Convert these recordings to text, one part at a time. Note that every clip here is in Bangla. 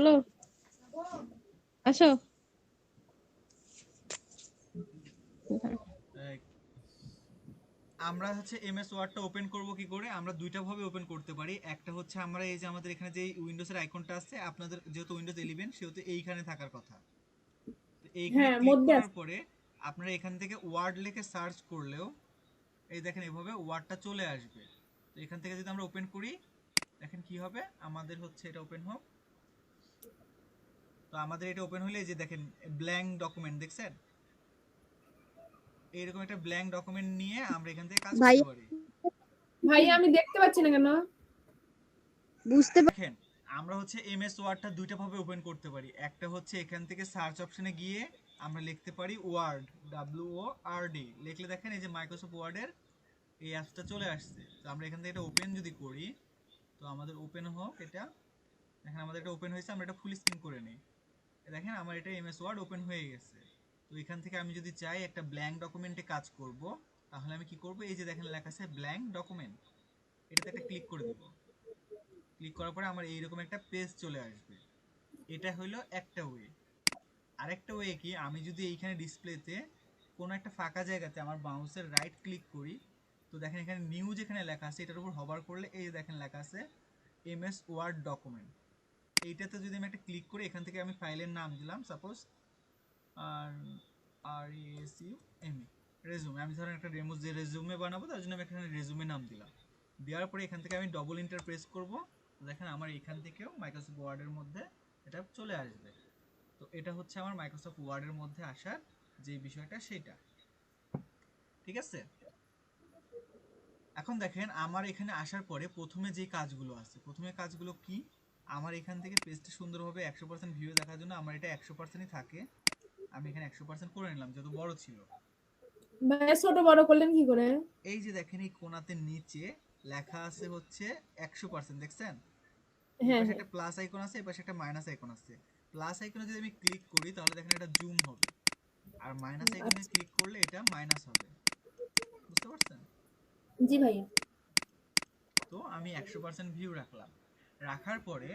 হ্যালো, আসো। আমরা হচ্ছে এমএস ওয়ার্ডটা ওপেন করব কি করে? আমরা দুইটা ভাবে ওপেন করতে পারি। একটা হচ্ছে আমরা এই যে আমাদের এখানে যে উইন্ডোজের আইকনটা আছে, আপনাদের যেহেতু উইন্ডোজ 11 সেহেতু এইখানে থাকার কথা। তো এইখানে হ্যাঁ ক্লিক মধ্যে করার আছে। পরে আপনারা এখান থেকে ওয়ার্ড লিখে সার্চ করলেও এই দেখেন এভাবে ওয়ার্ডটা চলে আসবে। তো এখান থেকে যদি আমরা ওপেন করি, দেখেন কি হবে, আমাদের হচ্ছে এটা ওপেন হোক। তো আমাদের এটা ওপেন হলে এই যে দেখেন ব্ল্যাঙ্ক ডকুমেন্ট দেখছেন, এইরকম একটা ব্ল্যাঙ্ক ডকুমেন্ট নিয়ে আমরা এখান থেকে কাজ ভাই করতে পারি। ভাই আমি দেখতে পাচ্ছি না কেন? বুঝতে দেখেন আমরা হচ্ছে এমএস ওয়ার্ডটা দুইটা ভাবে ওপেন করতে পারি। একটা হচ্ছে এখান থেকে সার্চ অপশনে গিয়ে আমরা লিখতে পারি ওয়ার্ড, WORD লিখলে দেখেন এই যে মাইক্রোসফট ওয়ার্ডের এই অ্যাপসটা চলে আসছে। তো আমরা এখান থেকে এটা ওপেন যদি করি, তো আমাদের ওপেন হোক এটা। দেখেন আমাদের এটা ওপেন হয়েছে, আমরা এটা ফুল স্ক্রিন করে নিই। দেখেন আমার এটা এমএস ওয়ার্ড ওপেন হয়ে গেছে। তো এখান থেকে আমি যদি চাই একটা ব্ল্যাঙ্ক ডকুমেন্টে কাজ করব, তাহলে আমি কি করব, এই যে দেখেন লেখা আছে ব্ল্যাঙ্ক ডকুমেন্ট, এটাতে একটা ক্লিক করে দিব। ক্লিক করার পরে আমার এইরকম একটা পেজ চলে আসবে। এটা হলো একটা ওয়ে। আরেকটা ওয়ে কি, আমি যদি এইখানে ডিসপ্লেতে কোনো একটা ফাঁকা জায়গাতে আমার মাউসের রাইট ক্লিক করি, তো দেখেন এখানে নিউ যেখানে লেখা আছে এটার উপর হবার করলে এই যে দেখেন লেখা আছে এমএস ওয়ার্ড ডকুমেন্ট। এইটাতে যদি আমি একটা ক্লিক করি, এখান থেকে আমি ফাইলের নাম দিলাম সাপোজ আর RESUME রেজুমে। আমি ধরেন একটা রেজুমে বানাবো, তার জন্য আমি এখানে রেজুমে নাম দিলাম। দেওয়ার পরে এখান থেকে আমি ডবল ইন্টার প্রেস করব, দেখেন আমার এখান থেকেও মাইক্রোসফট ওয়ার্ডের মধ্যে এটা চলে আসবে। তো এটা হচ্ছে আমার মাইক্রোসফট ওয়ার্ডের মধ্যে আসার যে বিষয়টা সেটা। ঠিক আছে, এখন দেখেন আমার এখানে আসার পরে প্রথমে যে কাজগুলো আছে, প্রথমে কাজগুলো কি, আমার এখান থেকে পেজটা সুন্দরভাবে 100% ভিউ দেখার জন্য আমার এটা 100%ই থাকে, আমি এখানে 100% করে নিলাম যেহেতু বড় ছিল। ভাই ছোট বড় করলেন কি করে? এই যে দেখেন এই কোণাতে নিচে লেখা আছে হচ্ছে 100%, দেখছেন? এই হ্যাঁ পাশে হ্যাঁ একটা প্লাস আইকন আছে, এই পাশে একটা মাইনাস আইকন আছে। প্লাস আইকনে যদি আমি ক্লিক করি তাহলে দেখেন এটা জুম হবে, আর মাইনাস আইকনে আচ্ছা। ক্লিক করলে এটা মাইনাস হবে। বুঝতে পারছেন? জি ভাইয়া। তো আমি 100% ভিউ রাখলাম। রাখার পরে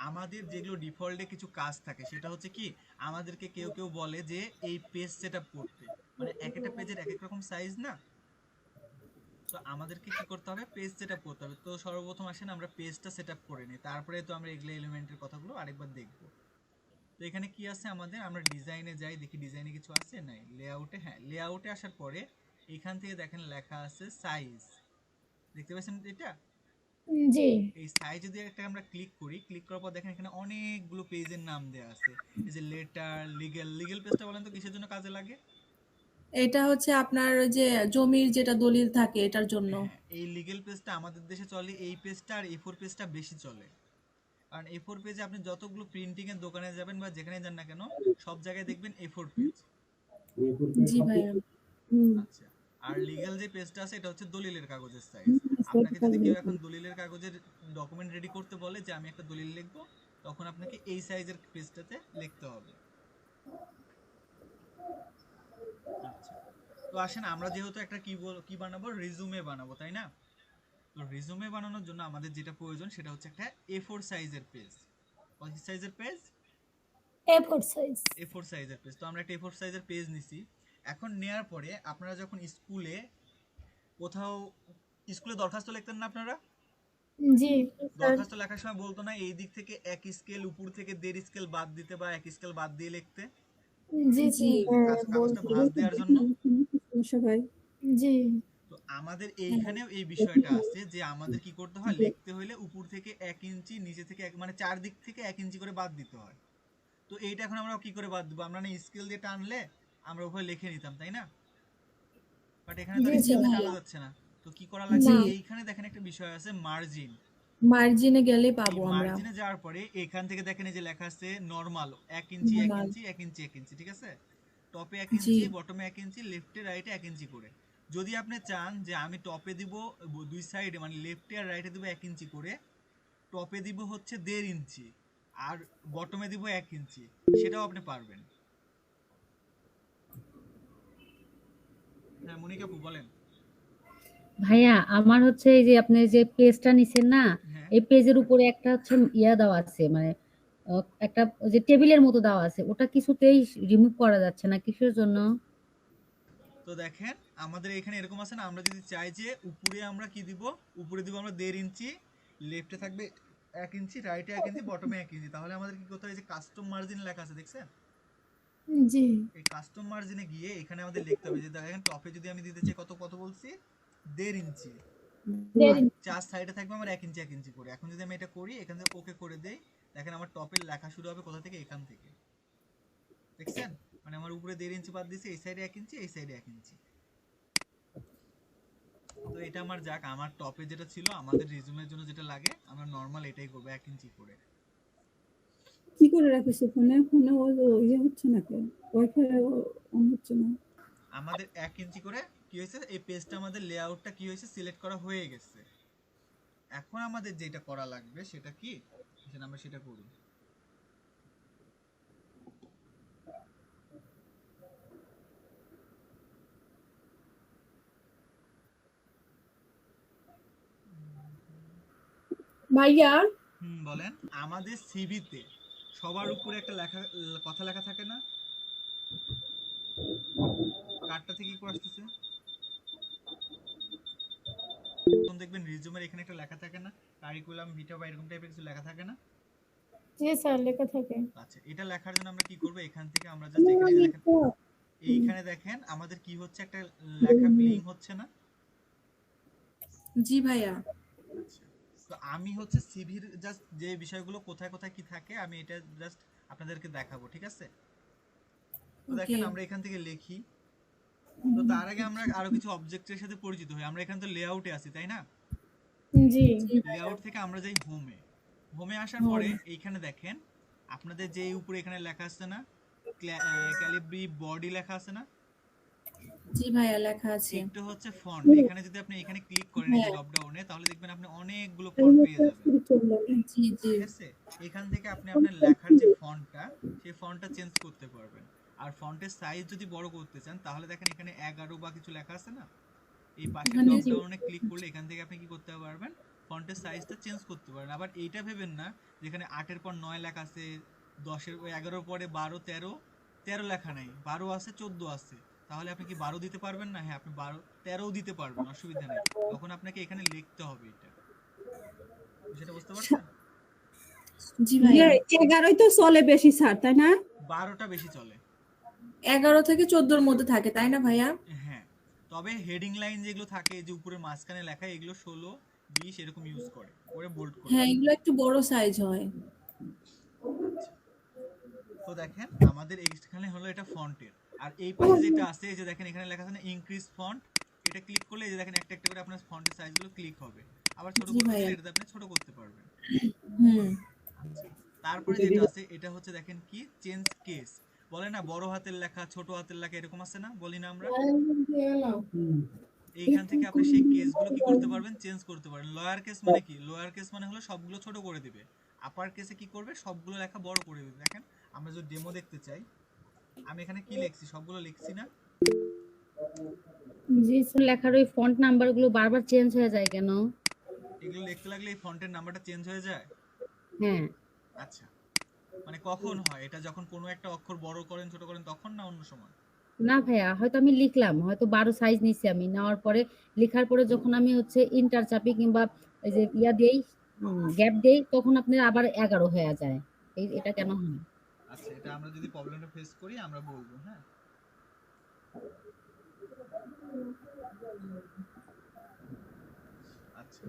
আমাদের যেগুলো ডিফল্টে কিছু কাজ থাকে সেটা হচ্ছে কি, আমাদেরকে কেউ কেউ বলে যে এই পেজ সেটআপ করতে, মানে এক একটা পেজের এক এক রকম সাইজ না। তো আমাদেরকে কি করতে হবে, পেজ সেটআপ করতে হবে। তো সর্বপ্রথম আসেন আমরা পেজটা সেটআপ করে নিই, তারপরে তো আমরা এগুলো এলিমেন্টের কথাগুলো আরেকবার দেখব। তো এখানে কি আছে আমাদের, আমরা ডিজাইনে যাই, দেখি ডিজাইনে কিছু আছে নাই, লেআউটে, হ্যাঁ লেআউটে আসার পরে এখান থেকে দেখেন লেখা আছে সাইজ, দেখতে পাচ্ছেন এটা? জি। এই সাইজ যদি একটা আমরা ক্লিক করি, ক্লিক করার পর দেখেন এখানে অনেকগুলো পেজের নাম দেওয়া আছে। এই যে লেটার, লিগ্যাল পেজটা বলেন তো কিসের জন্য কাজে লাগে? এটা হচ্ছে আপনার ওই যে জমির যেটা দলিল থাকে এটার জন্য। হ্যাঁ, এই লিগ্যাল পেজটা আমাদের দেশে চলে এই পেজটা, আর A4 পেজটা বেশি চলে। কারণ A4 পেজে আপনি যতগুলো প্রিন্টিং এর দোকানে যাবেন বা যেখানে যান না কেন, সব জায়গায় দেখবেন A4 পেজ। জি ভাইয়া। হুম। আচ্ছা, আর লিগ্যাল যে পেজটা আছে এটা হচ্ছে দলিলের কাগজের সাইজ। আপনাকে যদি কেউ এখন দলিলের কাগজের ডকুমেন্ট রেডি করতে বলে যে আমি একটা দলিল লিখবো, তখন আপনাকে এই সাইজের পেজটাতে লিখতে হবে। আচ্ছা, তো আসেন আমরা যেহেতু একটা কি বানাবো, রিজুমে বানাবো তাই না? তো রিজুমে বানানোর জন্য আমাদের যেটা প্রয়োজন সেটা হচ্ছে একটা A4 সাইজের পেজ। কত সাইজের পেজ? A4 size. A4 সাইজের পেজ। তো আমরা একটা A4 সাইজের পেজ নিছি। এখন নেয়ার পরে আপনারা যখন স্কুলে কোথাও, স্কুলে দরখাস্ত লিখতেন না আপনারা? জি স্যার। দরখাস্ত লেখার সময় বলতো না এই দিক থেকে 1 স্কেল উপর থেকে 1.5 স্কেল বাদ দিতে বা 1 স্কেল বাদ দিয়ে লিখতে, জি জি জি। হ্যাঁ কাগজটা বলছি। ভাঁজ দেওয়ার জন্য? সমস্যা ভাই। জি। তো আমাদের এইখানেও এই বিষয়টা আছে যে আমাদের কি করতে হয়, লিখতে হলে উপর থেকে 1 ইঞ্চি, নিচে থেকে মানে চারদিক থেকে 1 ইঞ্চি করে বাদ দিতে হয়। তো এইটা এখন আমরা কি করে বাদ দেবো, আমরা না স্কেল দিয়ে টানলে আমরা উভয় লিখে নিতাম তাই না? বাট এখানে তো জি আর জি স্কেল দিয়ে টানা ভাইয়া। যাচ্ছে না। তো কি করা লাগবে, জি। এইখানে দেখেন একটা বিষয় আছে মার্জিন। মার্জিনে গেলে এই পাবো আমরা। মার্জিনে যাওয়ার পরে এখান থেকে দেখেন এই যে লেখা আছে নরমাল 1 ইঞ্চি 1 নরমাল। ইঞ্চি 1 ইঞ্চি 1 ইঞ্চি, ঠিক আছে? টপে 1 জি। ইঞ্চি, বটমে 1 ইঞ্চি, লেফটে রাইটে 1 ইঞ্চি করে। যদি আপনি চান যে আমি টপে দিব দুই সাইডে মানে লেফটে আর রাইটে দিব 1 ইঞ্চি করে, টপে দিব হচ্ছে 1.5 ইঞ্চি, আর বটমে দিব 1 ইঞ্চি, সেটাও আপনি পারবেন। হ্যাঁ মনিকা আপু বলেন। ভাইয়া আমার হচ্ছে এই যে আপনি যে পেজটা নিছেন না, হ্যাঁ এই পেজের উপরে একটা হচ্ছে ইয়া দেওয়া আছে, মানে একটা ওই যে টেবিলের মতো দেওয়া আছে, ওটা কিছুতেই রিমুভ করা যাচ্ছে না, কিসের জন্য? তো দেখেন আমাদের এখানে এরকম আছে না, আমরা যদি চাই যে উপরে আমরা কি দিব, উপরে দিব আমরা 1.5 ইঞ্চি, লেফটে থাকবে 1 ইঞ্চি, রাইটে 1 ইঞ্চি, বটমে 1 ইঞ্চি, তাহলে আমাদের কি করতে হয়, যে কাস্টম মার্জিন লেখা আছে দেখছেন, জি এই কাস্টম মার্জিনে গিয়ে এখানে আমাদের লিখতে হবে যে দেখেন টপে যদি আমি দিতে চাই কত কত বলছি, 1.5 ইঞ্চি, আর দেরি চার সাইডে থাকবে আমার 1 ইঞ্চি 1 ইঞ্চি করে। এখন যদি আমি এটা করি, এখান থেকে ওকে করে দেই, দেখেন আমার টপের লেখা শুরু হবে কোথা থেকে, এখান থেকে, দেখছেন, মানে আমার উপরে 1.5 ইঞ্চি বাদ দিয়েছে, এই সাইডে 1 ইঞ্চি, এই সাইডে 1 ইঞ্চি। তো এটা আমার যাক, আমার টপে যেটা ছিল আমাদের রিজুমের জন্য যেটা লাগে, আমরা নরমাল এটাই করবো 1 ইঞ্চি করে। কি করে রাখিস ফোনে? ফোনে ও ইয়ে হচ্ছে না কেন? ওয়াইফাই অন হচ্ছে না। আমাদের 1 ইঞ্চি করে কি হয়েছে, এই পেজটা আমাদের লেআউটটা কি হয়েছে, সিলেক্ট করা হয়ে গেছে। এখন আমাদের যেটা করা লাগবে সেটা কি, সেটা আমরা সেটা করি। ভাইয়া বলেন। আমাদের সিভিতে সবার উপরে একটা লেখা, কথা লেখা থাকে না, কার্ডটা থেকে কি করে আসতেছে, তখন দেখবেন রিজুমের এখানে একটা লেখা থাকে না, কারিকুলাম ভিটা বা এরকম টাইপের কিছু লেখা থাকে না। জি স্যার, লেখা থাকে। আচ্ছা, এটা লেখার জন্য আমরা কি করব, এখান থেকে আমরা জাস্ট এখানে যে দেখেন, এইখানে দেখেন আমাদের কি হচ্ছে, একটা লেখা ব্লিং হচ্ছে না। জি ভাইয়া। আচ্ছা, তো আমি হচ্ছে সিভির জাস্ট যে বিষয়গুলো কোথায় কোথায় কি থাকে, আমি এটা জাস্ট আপনাদেরকে দেখাবো, ঠিক আছে? তো দেখেন ওকে। আমরা এখান থেকে লিখি। তো তার আগে আমরা আরো কিছু অবজেক্টের সাথে পরিচিত হই। আমরা এখানে তো লেআউটে আছি, তাই না? জি জি ভাইয়া। লেআউট থেকে আমরা যাই হোমে। হোমে আসার হোম। পরে এইখানে দেখেন আপনাদের যে উপরে এখানে লেখা আছে না, ক্যালিব্রি বডি লেখা আছে না, জি ভাইয়া, লেখা আছে। একটা হচ্ছে ফন্ট। এখানে যদি আপনি এখানে ক্লিক করেন এই যে হ্যাঁ। ড্রপ ডাউনে, তাহলে দেখবেন আপনি অনেকগুলো ফন্ট পেয়ে যাবেন, জি জি। ঠিক আছে? এখান থেকে আপনি আপনার লেখার যে ফন্টটা, সেই ফন্টটা চেঞ্জ করতে পারবেন। আর ফন্টের সাইজ যদি বড় করতে চান, তাহলে দেখেন এখানে 11 বা কিছু লেখা আছে না, এই পাশে এখানে ড্রপ জি। ডাউনে ক্লিক করলে এখান থেকে আপনি কি করতে পারবেন, ফন্টের সাইজটা চেঞ্জ করতে পারেন। আবার এইটা ভেবেন না যেখানে 8 এর পর 9 লেখা আছে, 10 এর 11 এর পরে 12 13, 13 লেখা নাই, 12 আছে 14 আছে, তাহলে আপনি কি 12 দিতে পারবেন না? হ্যাঁ, আপনি 12 13ও দিতে পারবেন, অসুবিধা নেই। তখন আপনাকে এখানে লিখতে হবে এটা, সেটা বুঝতে পারছেন? জি ভাইয়া। 11ই তো চলে বেশি স্যার, তাই না? 12টা বেশি চলে। 11 থেকে 14-র মধ্যে থাকে, তাই না ভাইয়া? হ্যাঁ, তবে হেডিং লাইন যেগুলো থাকে, যে উপরে মাঝখানে লেখা, এগুলো 16 20 এরকম ইউজ করে করে বোল্ড করে। হ্যাঁ, এগুলো একটু বড় সাইজ হয়। আচ্ছা, তো দেখেন আমাদের এইখানে হলো এটা ফন্টের। আর এই পাশে যেটা আছে, এই যে দেখেন এখানে লেখা আছে না ইনক্রিজ ফন্ট, এটা ক্লিক করলে এই যে দেখেন একটা একটা করে আপনার ফন্টের সাইজগুলো ক্লিক হবে। আবার ছোট জি করতে ভাইয়া। চাইলে এটাতে আপনি ছোট করতে পারবেন। হুম। আচ্ছা, তারপরে যেটা আছে এটা হচ্ছে দেখেন কি চেঞ্জ কেস, বলে না বড় হাতের লেখা ছোট হাতের লেখা এরকম আছে না, বলি না আমরা? এইখান থেকে আপনি সেই কেসগুলো কি করতে পারবেন, চেঞ্জ করতে পারেন। লোয়ার কেস মানে কি, লোয়ার কেস মানে হলো সবগুলো ছোট করে দিবে। আপার কেসে কি করবে, সবগুলো লেখা বড় করে দিবে। দেখেন আমরা যদি ডেমো দেখতে চাই, আমি এখানে কি লিখছি, সবগুলো লিখছি না, জি স্যার। লেখার ওই ফন্ট নাম্বার গুলো বারবার চেঞ্জ হয়ে যায় কেন? এগুলো লিখতে লাগলে এই ফন্টের নাম্বারটা চেঞ্জ হয়ে যায়। হ্যাঁ। আচ্ছা, মানে কখন হয় এটা, যখন কোনো একটা অক্ষর বড় করেন ছোট করেন তখন, না অন্য সময়? না ভাইয়া, হয়তো আমি লিখলাম, হয়তো 12 সাইজ নিছি আমি, নেওয়ার পরে লেখার পরে যখন আমি হচ্ছে ইন্টার চাপি কিংবা এই যে ইয়া দেই, গ্যাপ দেই, তখন আপনার আবার 11 হয়ে যায়। এটা কেন হয়? আচ্ছা, এটা আমরা যদি প্রবলেমটা ফেস করি আমরা বলবো, হ্যাঁ। আচ্ছা,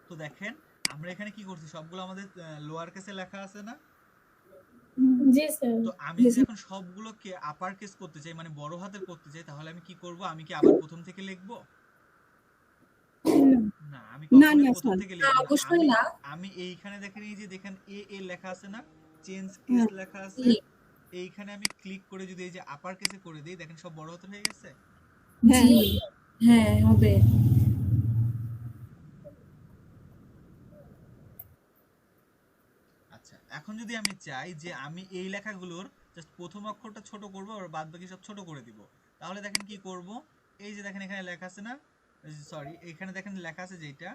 তো দেখেন আমরা এখানে কি করছি, সবগুলো আমাদের লোয়ার কেসে লেখা আছে না। জি স্যার। তো আমি যদি এখন সবগুলোকে আপার কেস করতে চাই, মানে বড় হাতের করতে চাই, তাহলে আমি কি করব, আমি কি আবার প্রথম থেকে লিখবো? না, আমি না কখনোই না প্রথম স্যার। থেকে না, লিখবো না। অবশ্যই আমি না। আমি এইখানে দেখেন, এই যে দেখেন এ এ লেখা আছে না, চেঞ্জ কেস হ্যাঁ। লেখা আছে, জি এইখানে আমি ক্লিক করে যদি এই যে আপার কেসে করে দেই, দেখেন সব বড় হাতের হয়ে গেছে। হ্যাঁ জি। হ্যাঁ, হবে। আচ্ছা, এখন যদি আমি চাই যে আমি এই লেখাগুলোর জাস্ট প্রথম অক্ষরটা ছোট করব আর বাদ বাকি সব ছোট করে দিব, তাহলে দেখেন কি করব, এই যে দেখেন এখানে লেখা আছে না, সরি এখানে দেখেন লেখা আছে যেটা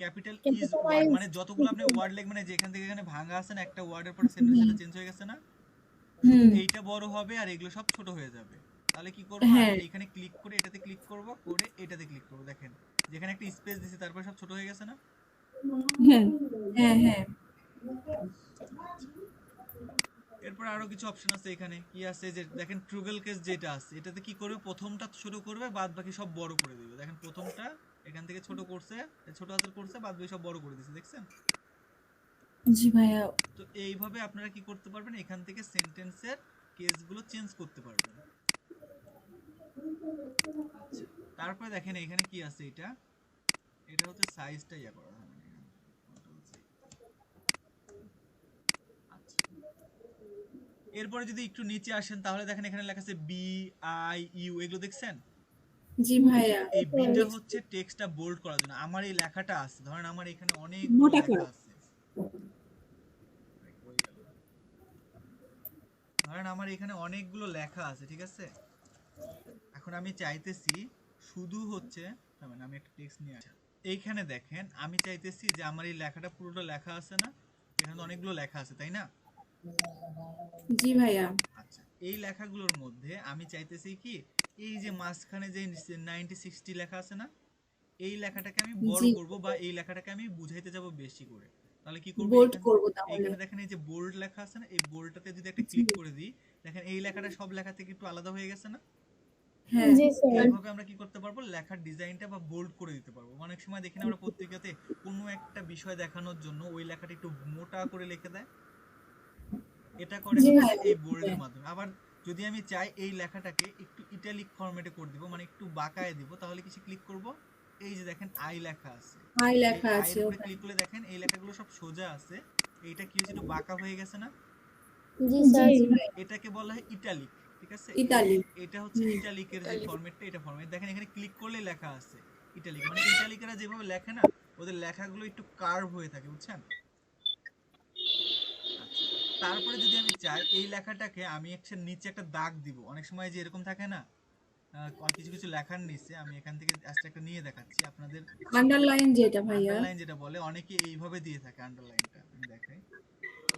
capital is capital word I মানে যতগুলো আপনি ওয়ার্ড লিখবেন, মানে যেখান থেকে এখানে ভাঙা আছে না একটা ওয়ার্ডের পরে সেন্টেন্সটা চেঞ্জ হয়ে গেছে না, শুধু হুম এইটা বড় হবে আর এগুলো সব ছোট হয়ে যাবে। তাহলে কি করব, আমি হ্যাঁ এইখানে ক্লিক করে এটাতে ক্লিক করব, করে এটাতে ক্লিক করব, দেখেন যেখানে একটা স্পেস দিছি তারপরে সব ছোট হয়ে গেছে না। হ্যাঁ হ্যাঁ হ্যাঁ এরপর আরো কিছু অপশন আছে, এখানে কি আছে যে দেখেন ট্রুগল কেস যেটা আছে এটাতে কি করবে, প্রথমটা ছোট করবে বাদ বাকি সব বড় করে দিবে। দেখেন প্রথমটা এখান থেকে ছোট করছে, ছোট হাতের করছে, বাদ বাকি সব বড় করে দিয়েছে, দেখছেন? জি ভাইয়া তো এইভাবে আপনারা কি করতে পারবেন, এখান থেকে সেন্টেন্সের কেসগুলো চেঞ্জ করতে পারবেন। আচ্ছা, তারপরে দেখেন এখানে কি আছে, এটা এটা হচ্ছে সাইজটা ইয়া করা হয় মানে এখানে। আচ্ছা, এরপরে যদি একটু নিচে আসেন তাহলে দেখেন এখানে লেখা আছে বি আই ইউ, এগুলো দেখছেন? জি ভাইয়া এই বিটা হচ্ছে টেক্সটটা বোল্ড করার জন্য। আমার এই লেখাটা আছে, ধরেন আমার এখানে অনেকগুলো মোটা লেখা করা। আছে, কই গেল? ধরেন আমার এখানে অনেকগুলো লেখা আছে, ঠিক আছে? এখন আমি চাইতেছি শুধু হচ্ছে, মানে আমি একটা টেক্সট নিয়ে আসি, এইখানে দেখেন আমি চাইতেছি যে আমার এই লেখাটা পুরোটা লেখা আছে না, এখানে তো অনেকগুলো লেখা আছে তাই না? জি ভাইয়া আচ্ছা, এই লেখাগুলোর মধ্যে আমি চাইতেছি কি, এই যে মাঝখানে যে 90-60 লেখা আছে না, এই লেখাটাকে আমি বড় জি করব বা এই লেখাটাকে আমি বুঝাইতে যাব বেশি করে। তাহলে কি করব, বোল্ড এখানে করবো তাহলে এইখানে দেখেন এই যে বোল্ড লেখা আছে না, এই বোল্ডটাতে যদি একটা জি ক্লিক করে দিই, দেখেন এই লেখাটা সব লেখা থেকে একটু আলাদা হয়ে গেছে না। হ্যাঁ জি স্যার এইভাবে আমরা কি করতে পারবো, লেখার ডিজাইনটা বা বোল্ড করে দিতে পারবো। অনেক সময় দেখি না আমরা পত্রিকাতে কোনো একটা বিষয় দেখানোর জন্য ওই লেখাটা একটু মোটা করে লিখে দেয়, এটা করে জি হচ্ছে ভাইয়া এই বোল্ডের মাধ্যমে। আবার যদি আমি চাই এই লেখাটাকে একটু ইটালিক ফরম্যাটে করে দিব, মানে একটু বাঁকায় দিব, তাহলে কিছু ক্লিক করব, এই যে দেখেন আই লেখা আছে, হাই এই লেখা আছে আয়ের উপরে ওখানে ক্লিক করলে দেখেন এই লেখাগুলো সব সোজা আছে, এইটা কি হচ্ছে একটু বাঁকা হয়ে গেছে না। জি জি স্যার। জি ভাইয়া এটাকে বলা হয় ইটালিক, ঠিক আছে? ইতালি এটা হচ্ছে হুম ইটালিকের যে ফরম্যাটটা, এটা ফরম্যাট দেখেন এখানে ক্লিক করলে লেখা আছে ইটালিক, মানে ইটালিকেরা যেভাবে লেখে না, ওদের লেখাগুলো একটু কার্ভ হয়ে থাকে, বুঝছেন? আচ্ছা, তারপরে যদি আমি চাই এই লেখাটাকে আমি একটা নিচে একটা দাগ দিব, অনেক সময় যে এরকম থাকে না, কিছু কিছু লেখার নিচে আমি এখান থেকে জাস্ট একটা নিয়ে দেখাচ্ছি আপনাদের। আন্ডারলাইন যেটা ভাইয়া আন্ডারলাইন যেটা বলে অনেকে এইভাবে দিয়ে থাকে, আন্ডারলাইনটা আমি দেখাই,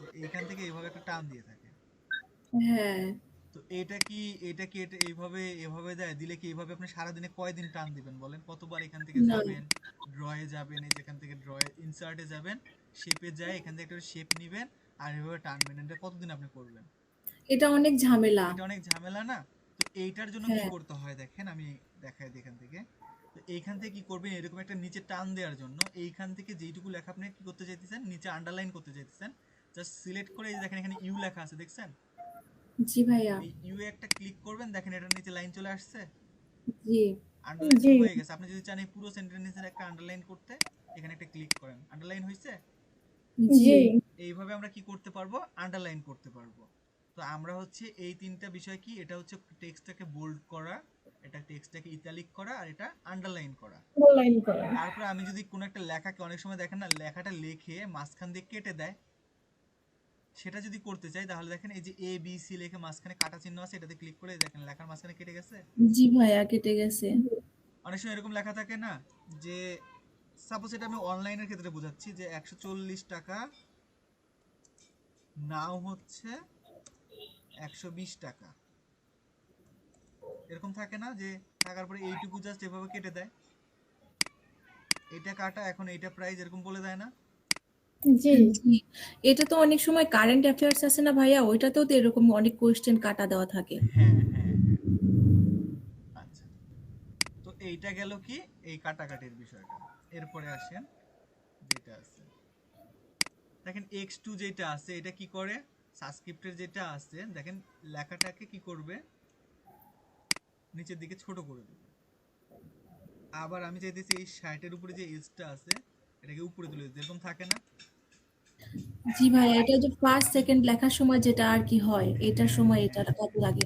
যে এইখান থেকে এইভাবে একটা টান দিয়ে থাকে। হ্যাঁ তো এটা এইভাবে এভাবে দেয়, দিলে কি এইভাবে আপনি সারাদিনে কয়দিন টান দিবেন বলেন? কতবার এখান থেকে না যাবেন, ড্রয়ে যাবেন, এই যেখান থেকে ড্রয়ে ইনসার্টে যাবেন, শেপে যায়, এখান থেকে একটা শেপ নিবেন আর এভাবে টানবেন, এটা কতদিন আপনি করবেন? এটা অনেক ঝামেলা এটা অনেক ঝামেলা না? তো এইটার জন্য কি হ্যাঁ করতে হয় দেখেন, আমি দেখাই দিই এখান থেকে। তো এইখান থেকে কি করবেন, এরকম একটা নিচে টান দেওয়ার জন্য এইখান থেকে যেইটুকু লেখা আপনি কি করতে চাইতেছেন, নিচে আন্ডারলাইন করতে চাইতেছেন, জাস্ট সিলেক্ট করে এই যে দেখেন এখানে ইউ লেখা আছে, দেখছেন? জি ভাইয়া এই ইউ এ একটা ক্লিক করবেন, দেখেন এটার নিচে লাইন চলে আসছে, জি আন্ডারলাইন জি হয়ে গেছে। আপনি যদি চান এই পুরো সেন্টেন্সের একটা আন্ডারলাইন করতে, এখানে একটা ক্লিক করেন, আন্ডারলাইন হয়েছে। জি জি এইভাবে আমরা কি করতে পারবো, আন্ডারলাইন করতে পারবো। তো আমরা হচ্ছে এই তিনটা বিষয় কি, এটা হচ্ছে টেক্সটটাকে বোল্ড করা, এটা টেক্সটটাকে ইতালিক করা, আর এটা আন্ডারলাইন করা। অনলাইন করা তারপরে আমি যদি কোনো একটা লেখাকে, অনেক সময় দেখেন না লেখাটা লিখে মাঝখান দিয়ে কেটে দেয়, সেটা যদি করতে চাই তাহলে দেখেন এই যে এ বি সি লিখে মাঝখানে কাটা চিহ্ন আছে, এটাতে ক্লিক করে দেখেন লেখার মাঝখানে কেটে গেছে। জি ভাইয়া কেটে গেছে অনেক সময় এরকম লেখা থাকে না, যে সাপোজ এটা আমি অনলাইনের ক্ষেত্রে বোঝাচ্ছি, যে 140 টাকা নাও হচ্ছে 120 টাকা, এরকম থাকে না, যে থাকার পরে এইটুকু জাস্ট এভাবে কেটে দেয়, এটা কাটা, এখন এইটা প্রাইস এরকম বলে দেয় না। জি জি এটা তো অনেক সময় কারেন্ট অ্যাফেয়ার্স আছে না ভাইয়া ওইটাতেও তো এরকম অনেক কোয়েশ্চেন কাটা দেওয়া থাকে হ্যাঁ হ্যাঁ হ্যাঁ, আচ্ছা। তো এইটা গেল কি এই কাটাকাটির বিষয়টা। এরপরে আসেন যেটা আছে, দেখেন x2 যেটা আছে এটা কি করে, সাবস্ক্রিপ্টের যেটা আছে দেখেন লেখাটাকে কি করবে, নিচের দিকে ছোট করে দেবে। আবার আমি চাইতেছি এই 60 এর উপরে যে এজটা আছে এটাকে উপরে তুলে দিতে, এরকম থাকে না? জি ভাইয়া এটা যে ফার্স্ট সেকেন্ড লেখার সময় যেটা আর কি হয় এটার হ্যাঁ সময় হ্যাঁ এটা কাজে লাগে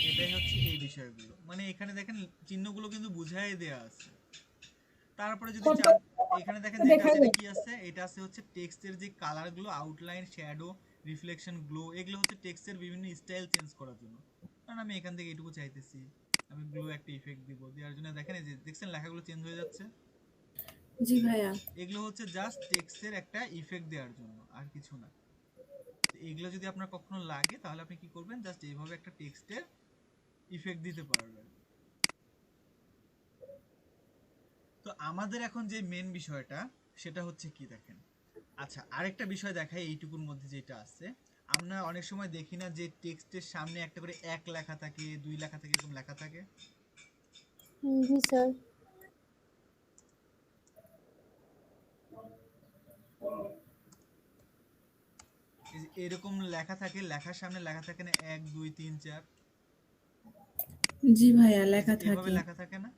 এটাই হচ্ছে এই বিষয়গুলো, মানে এখানে দেখেন চিহ্নগুলো কিন্তু বুঝাই দেয়া আছে। তারপরে যদি ফটো চান, এখানে দেখেন যেটা দেখা আছে এটা যায় কি আছে, এটা আছে হচ্ছে টেক্সটের যে কালারগুলো, আউটলাইন, শ্যাডো, রিফ্লেকশন, গ্লো, এগুলো হচ্ছে টেক্সটের বিভিন্ন স্টাইল চেঞ্জ করার জন্য। কারণ আমি এখান থেকে এটুকু চাইতেছি, আমি গ্লো একটা ইফেক্ট দিব, দেওয়ার জন্য দেখেন এই যে দেখছেন লেখাগুলো চেঞ্জ হয়ে যাচ্ছে। জি ভাইয়া। এগুলো হচ্ছে জাস্ট টেক্সটের একটা ইফেক্ট দেওয়ার জন্য, আর কিছু না। তো এগুলো যদি আপনার কখনো লাগে তাহলে আপনি কি করবেন, জাস্ট এইভাবে একটা টেক্সটের ইফেক্ট দিতে পারবেন। তো আমাদের এখন যে মেন বিষয়টা সেটা হচ্ছে কি দেখেন। আচ্ছা, আরেকটা বিষয় দেখাই এইটুকুর মধ্যে যেটা আছে। আমরা অনেক সময় দেখি না যে টেক্সটের সামনে একটা করে 1 লেখা থাকে, 2 লেখা থাকে, এরকম লেখা থাকে। জি স্যার। এই যে এরকম লেখা থাকে, লেখার সামনে লেখা থাকে না 1 2 3 4, জি ভাইয়া, এই যে লেখা এভাবে থাকে। লেখা থাকে না।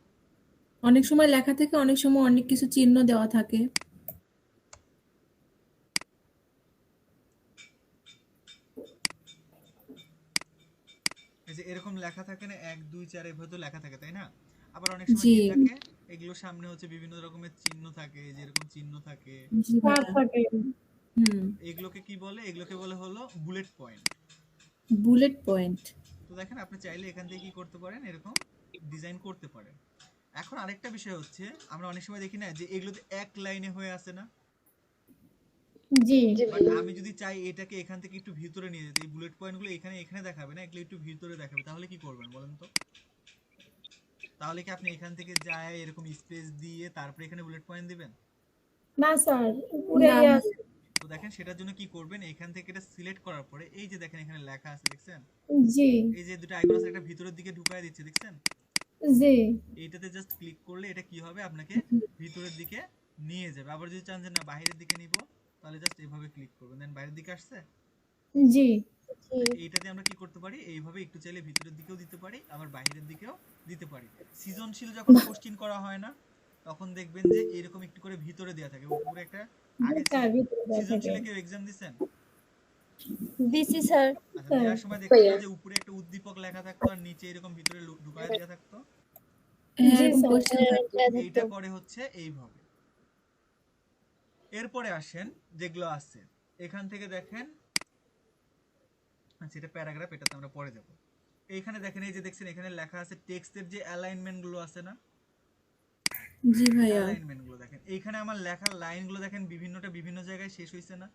অনেক সময় লেখা থাকে, অনেক সময় অনেক কিছু চিহ্ন দেওয়া থাকে। এই যে এরকম লেখা থাকে না 1 2 4, এভাবে তো লেখা থাকে তাই না। আবার অনেক সময় জি। কি থাকে, এগুলোর সামনে হচ্ছে বিভিন্ন রকমের চিহ্ন থাকে, এই যে এরকম চিহ্ন থাকে। জি স্যার ভাইয়া। থাকে। হুম। এগুলোকে কি বলে, এগুলোকে বলে হলো বুলেট পয়েন্ট। Bullet point. তো দেখেন আপনি চাইলে এখান থেকে কি করতে পারেন, এরকম ডিজাইন করতে পারেন। এখন আরেকটা বিষয় হচ্ছে, আমরা অনেক সময় দেখি না যে এগুলোতে এক লাইনে হয়ে আছে না। জি। বাট আমি যদি চাই এটাকে এখান থেকে একটু ভিতরে নিয়ে যেতে, এই বুলেট পয়েন্টগুলো এখানে এখানে দেখাবে না, এগুলো একটু ভিতরে দেখাবে, তাহলে কি করবেন বলেন তো? তাহলে কি আপনি এখান থেকে যায় এরকম স্পেস দিয়ে তারপরে এখানে বুলেট পয়েন্ট দিবেন? না স্যার, উপরেই না আছে। ভাইয়া। তো দেখেন সেটার জন্য কি করবেন, এখান থেকে এটা সিলেক্ট করার পরে এই যে দেখেন এখানে লেখা আছে দেখছেন, জি। এই যে দুটো আইকন আছে, একটা ভিতরের দিকে ঢুকায় দিচ্ছে দেখছেন। জি। এইটাতে জাস্ট ক্লিক করলে এটা কি হবে, আপনাকে ভিতরের দিকে নিয়ে যাবে। আবার যদি চান যে না বাইরের দিকে নিব, তাহলে জাস্ট এইভাবে ক্লিক করবেন, দেন বাইরের দিকে আসছে। জি। তো এইটাতে আমরা কি করতে পারি, এইভাবে একটু চাইলে ভিতরের দিকেও দিতে পারি, আবার বাইরের দিকেও দিতে পারি। সৃজনশীল যখন কোশ্চিন করা হয় না, তখন দেখবেন যে এরকম একটু করে ভিতরে দেওয়া থাকে, উপরে একটা। আগে স্যার ভিতরে দেওয়া থাকে। সৃজনশীলে কেউ এক্সাম দিছেন? দিছি স্যার। আচ্ছা, স্যার। দেওয়ার সময় দেখতেন না যে উপরে একটা উদ্দীপক লেখা থাকতো আর নিচে এরকম ভিতরে ঢুকায় দেওয়া থাকতো। হ্যাঁ, জি এরকম স্যার। কোশ্চেন থাকতো। এইটা করে হচ্ছে এইভাবে। এরপরে আসেন যেগুলো আছে এখান থেকে দেখেন। আচ্ছা, এটা প্যারাগ্রাফ, এটাতে আমরা পরে যাব। এইখানে দেখেন, এই যে দেখছেন এখানে লেখা আছে টেক্সটের যে অ্যালাইনমেন্ট গুলো আছে না, জি ভাইয়া। অ্যালাইনমেন্ট গুলো দেখেন। এইখানে আমার লেখার লাইন গুলো দেখেন বিভিন্নটা বিভিন্ন জায়গায় শেষ হয়েছে না।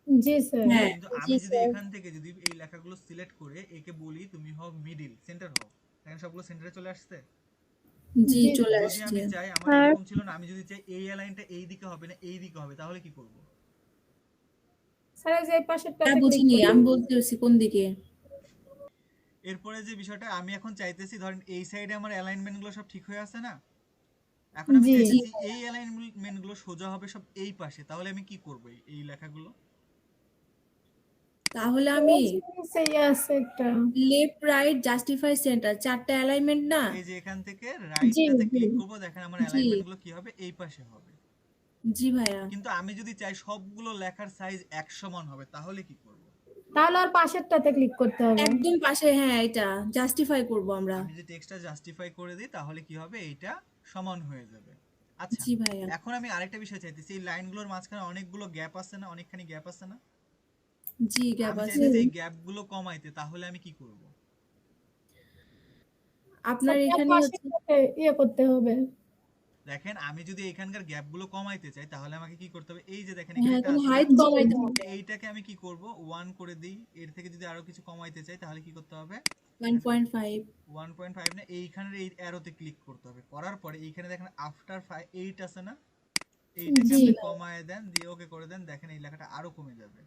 জি স্যার। হ্যাঁ। কিন্তু আমি যদি এখান থেকে যদি এই লেখাগুলো সিলেক্ট করে একে বলি তুমি হও মিডিল, সেন্টার হও, দেখেন সবগুলো সেন্টারে চলে আসছে। জি, জি চলে যদি আসছে। আমি চাই, আমার স্যার। এরকম ছিল না, আমি যদি চাই এই লাইনটা এই দিকে হবে না এই দিকে হবে, তাহলে কি করব? স্যার এই যে এই তা পাশেরটাতে ক্লিক বুঝিনি, করুন। আমি বলতে চাচ্ছি কোন দিকে। এরপরে যে বিষয়টা আমি এখন চাইতেছি, ধরেন এই সাইডে আমার অ্যালাইনমেন্ট গুলো সব ঠিক হয়ে আছে না, এখন আমি জি। চাইতেছি এই অ্যালাইনমেন্ট গুলো সোজা হবে সব এই পাশে, তাহলে আমি কি করব, এই লেখাগুলো তাহলে আমি সেই আছে একটা। লেফট রাইট জাস্টিফাই সেন্টার 4টা অ্যালাইনমেন্ট না। এই যে এখান থেকে জি। রাইটটাতে জি। ক্লিক করব, দেখেন আমার জি। অ্যালাইনমেন্ট গুলো কি হবে, এই পাশে হবে। জি ভাইয়া। কিন্তু আমি যদি চাই সবগুলো লেখার সাইজ এক সমান হবে, তাহলে কি করব? তাহলে আর পাশেরটাতে ক্লিক করতে হবে। একদম পাশে, হ্যাঁ, এটা জাস্টিফাই করব আমরা। আমি যদি টেক্সটটা জাস্টিফাই করে দিই তাহলে কি হবে, এইটা সমান হয়ে যাবে। আচ্ছা, জি ভাইয়া। এখন আমি আরেকটা বিষয় চাইতেছি, এই লাইনগুলোর মাঝখানে অনেকগুলো গ্যাপ আছে না, অনেকখানি গ্যাপ আছে না, জি, গ্যাপ আমি আছে। চাইতেছি এই গ্যাপগুলো কমাইতে, তাহলে আমি কি করব? আপনার স্যার এখানে হচ্ছে পাশেরটাতে করতে হবে। দেখেন আমি যদি এখানকার গ্যাপগুলো কমাইতে চাই তাহলে আমাকে কি করতে হবে, এই যে দেখেন হ্যাঁ, এখানে একটা এখানে আছে না, হাইট কমাইতে হবে। এইটাকে আমি কি করব 1 করে দিই। এর থেকে যদি আরো কিছু কমাইতে চাই তাহলে কি করতে হবে, 1.5। 1.5 না, এইখানের এই অ্যারোতে ক্লিক করতে হবে। করার পরে এইখানে দেখেন আফটার 8 আছে না, এইটাকে জি। আপনি কমায় দেন, দিয়ে ওকে করে দেন, দেখেন এই লেখাটা আরো কমে যাবে।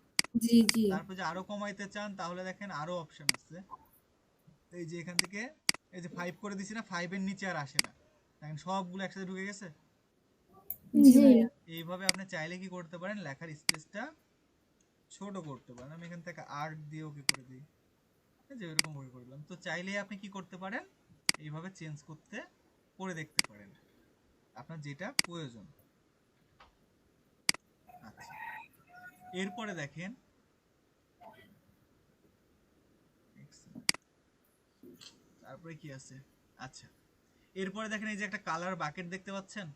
জি জি। তারপর যে আরো কমাইতে চান তাহলে দেখেন আরো অপশন আছে, এই যে এখান থেকে এই যে 5 করে দিছি না, 5 এর নিচে আর আসে না, দেখেন সবগুলো একসাথে ঢুকে গেছে। জি জি। ভাইয়া। এইভাবে আপনি চাইলে কি করতে পারেন, লেখার স্পেসটা ছোট করতে পারেন। আমি এখান থেকে আর্ট দিয়ে ওকে করে দিই, এই যে এরকম ওকে করে দিলাম। তো চাইলেই আপনি কি করতে পারেন, এইভাবে চেঞ্জ করতে, করে দেখতে পারেন আপনার যেটা প্রয়োজন। আচ্ছা, এরপরে দেখেন, তারপরে কি আছে, আচ্ছা এরপরে দেখেন এই যে একটা কালার বাকেট দেখতে পাচ্ছেন,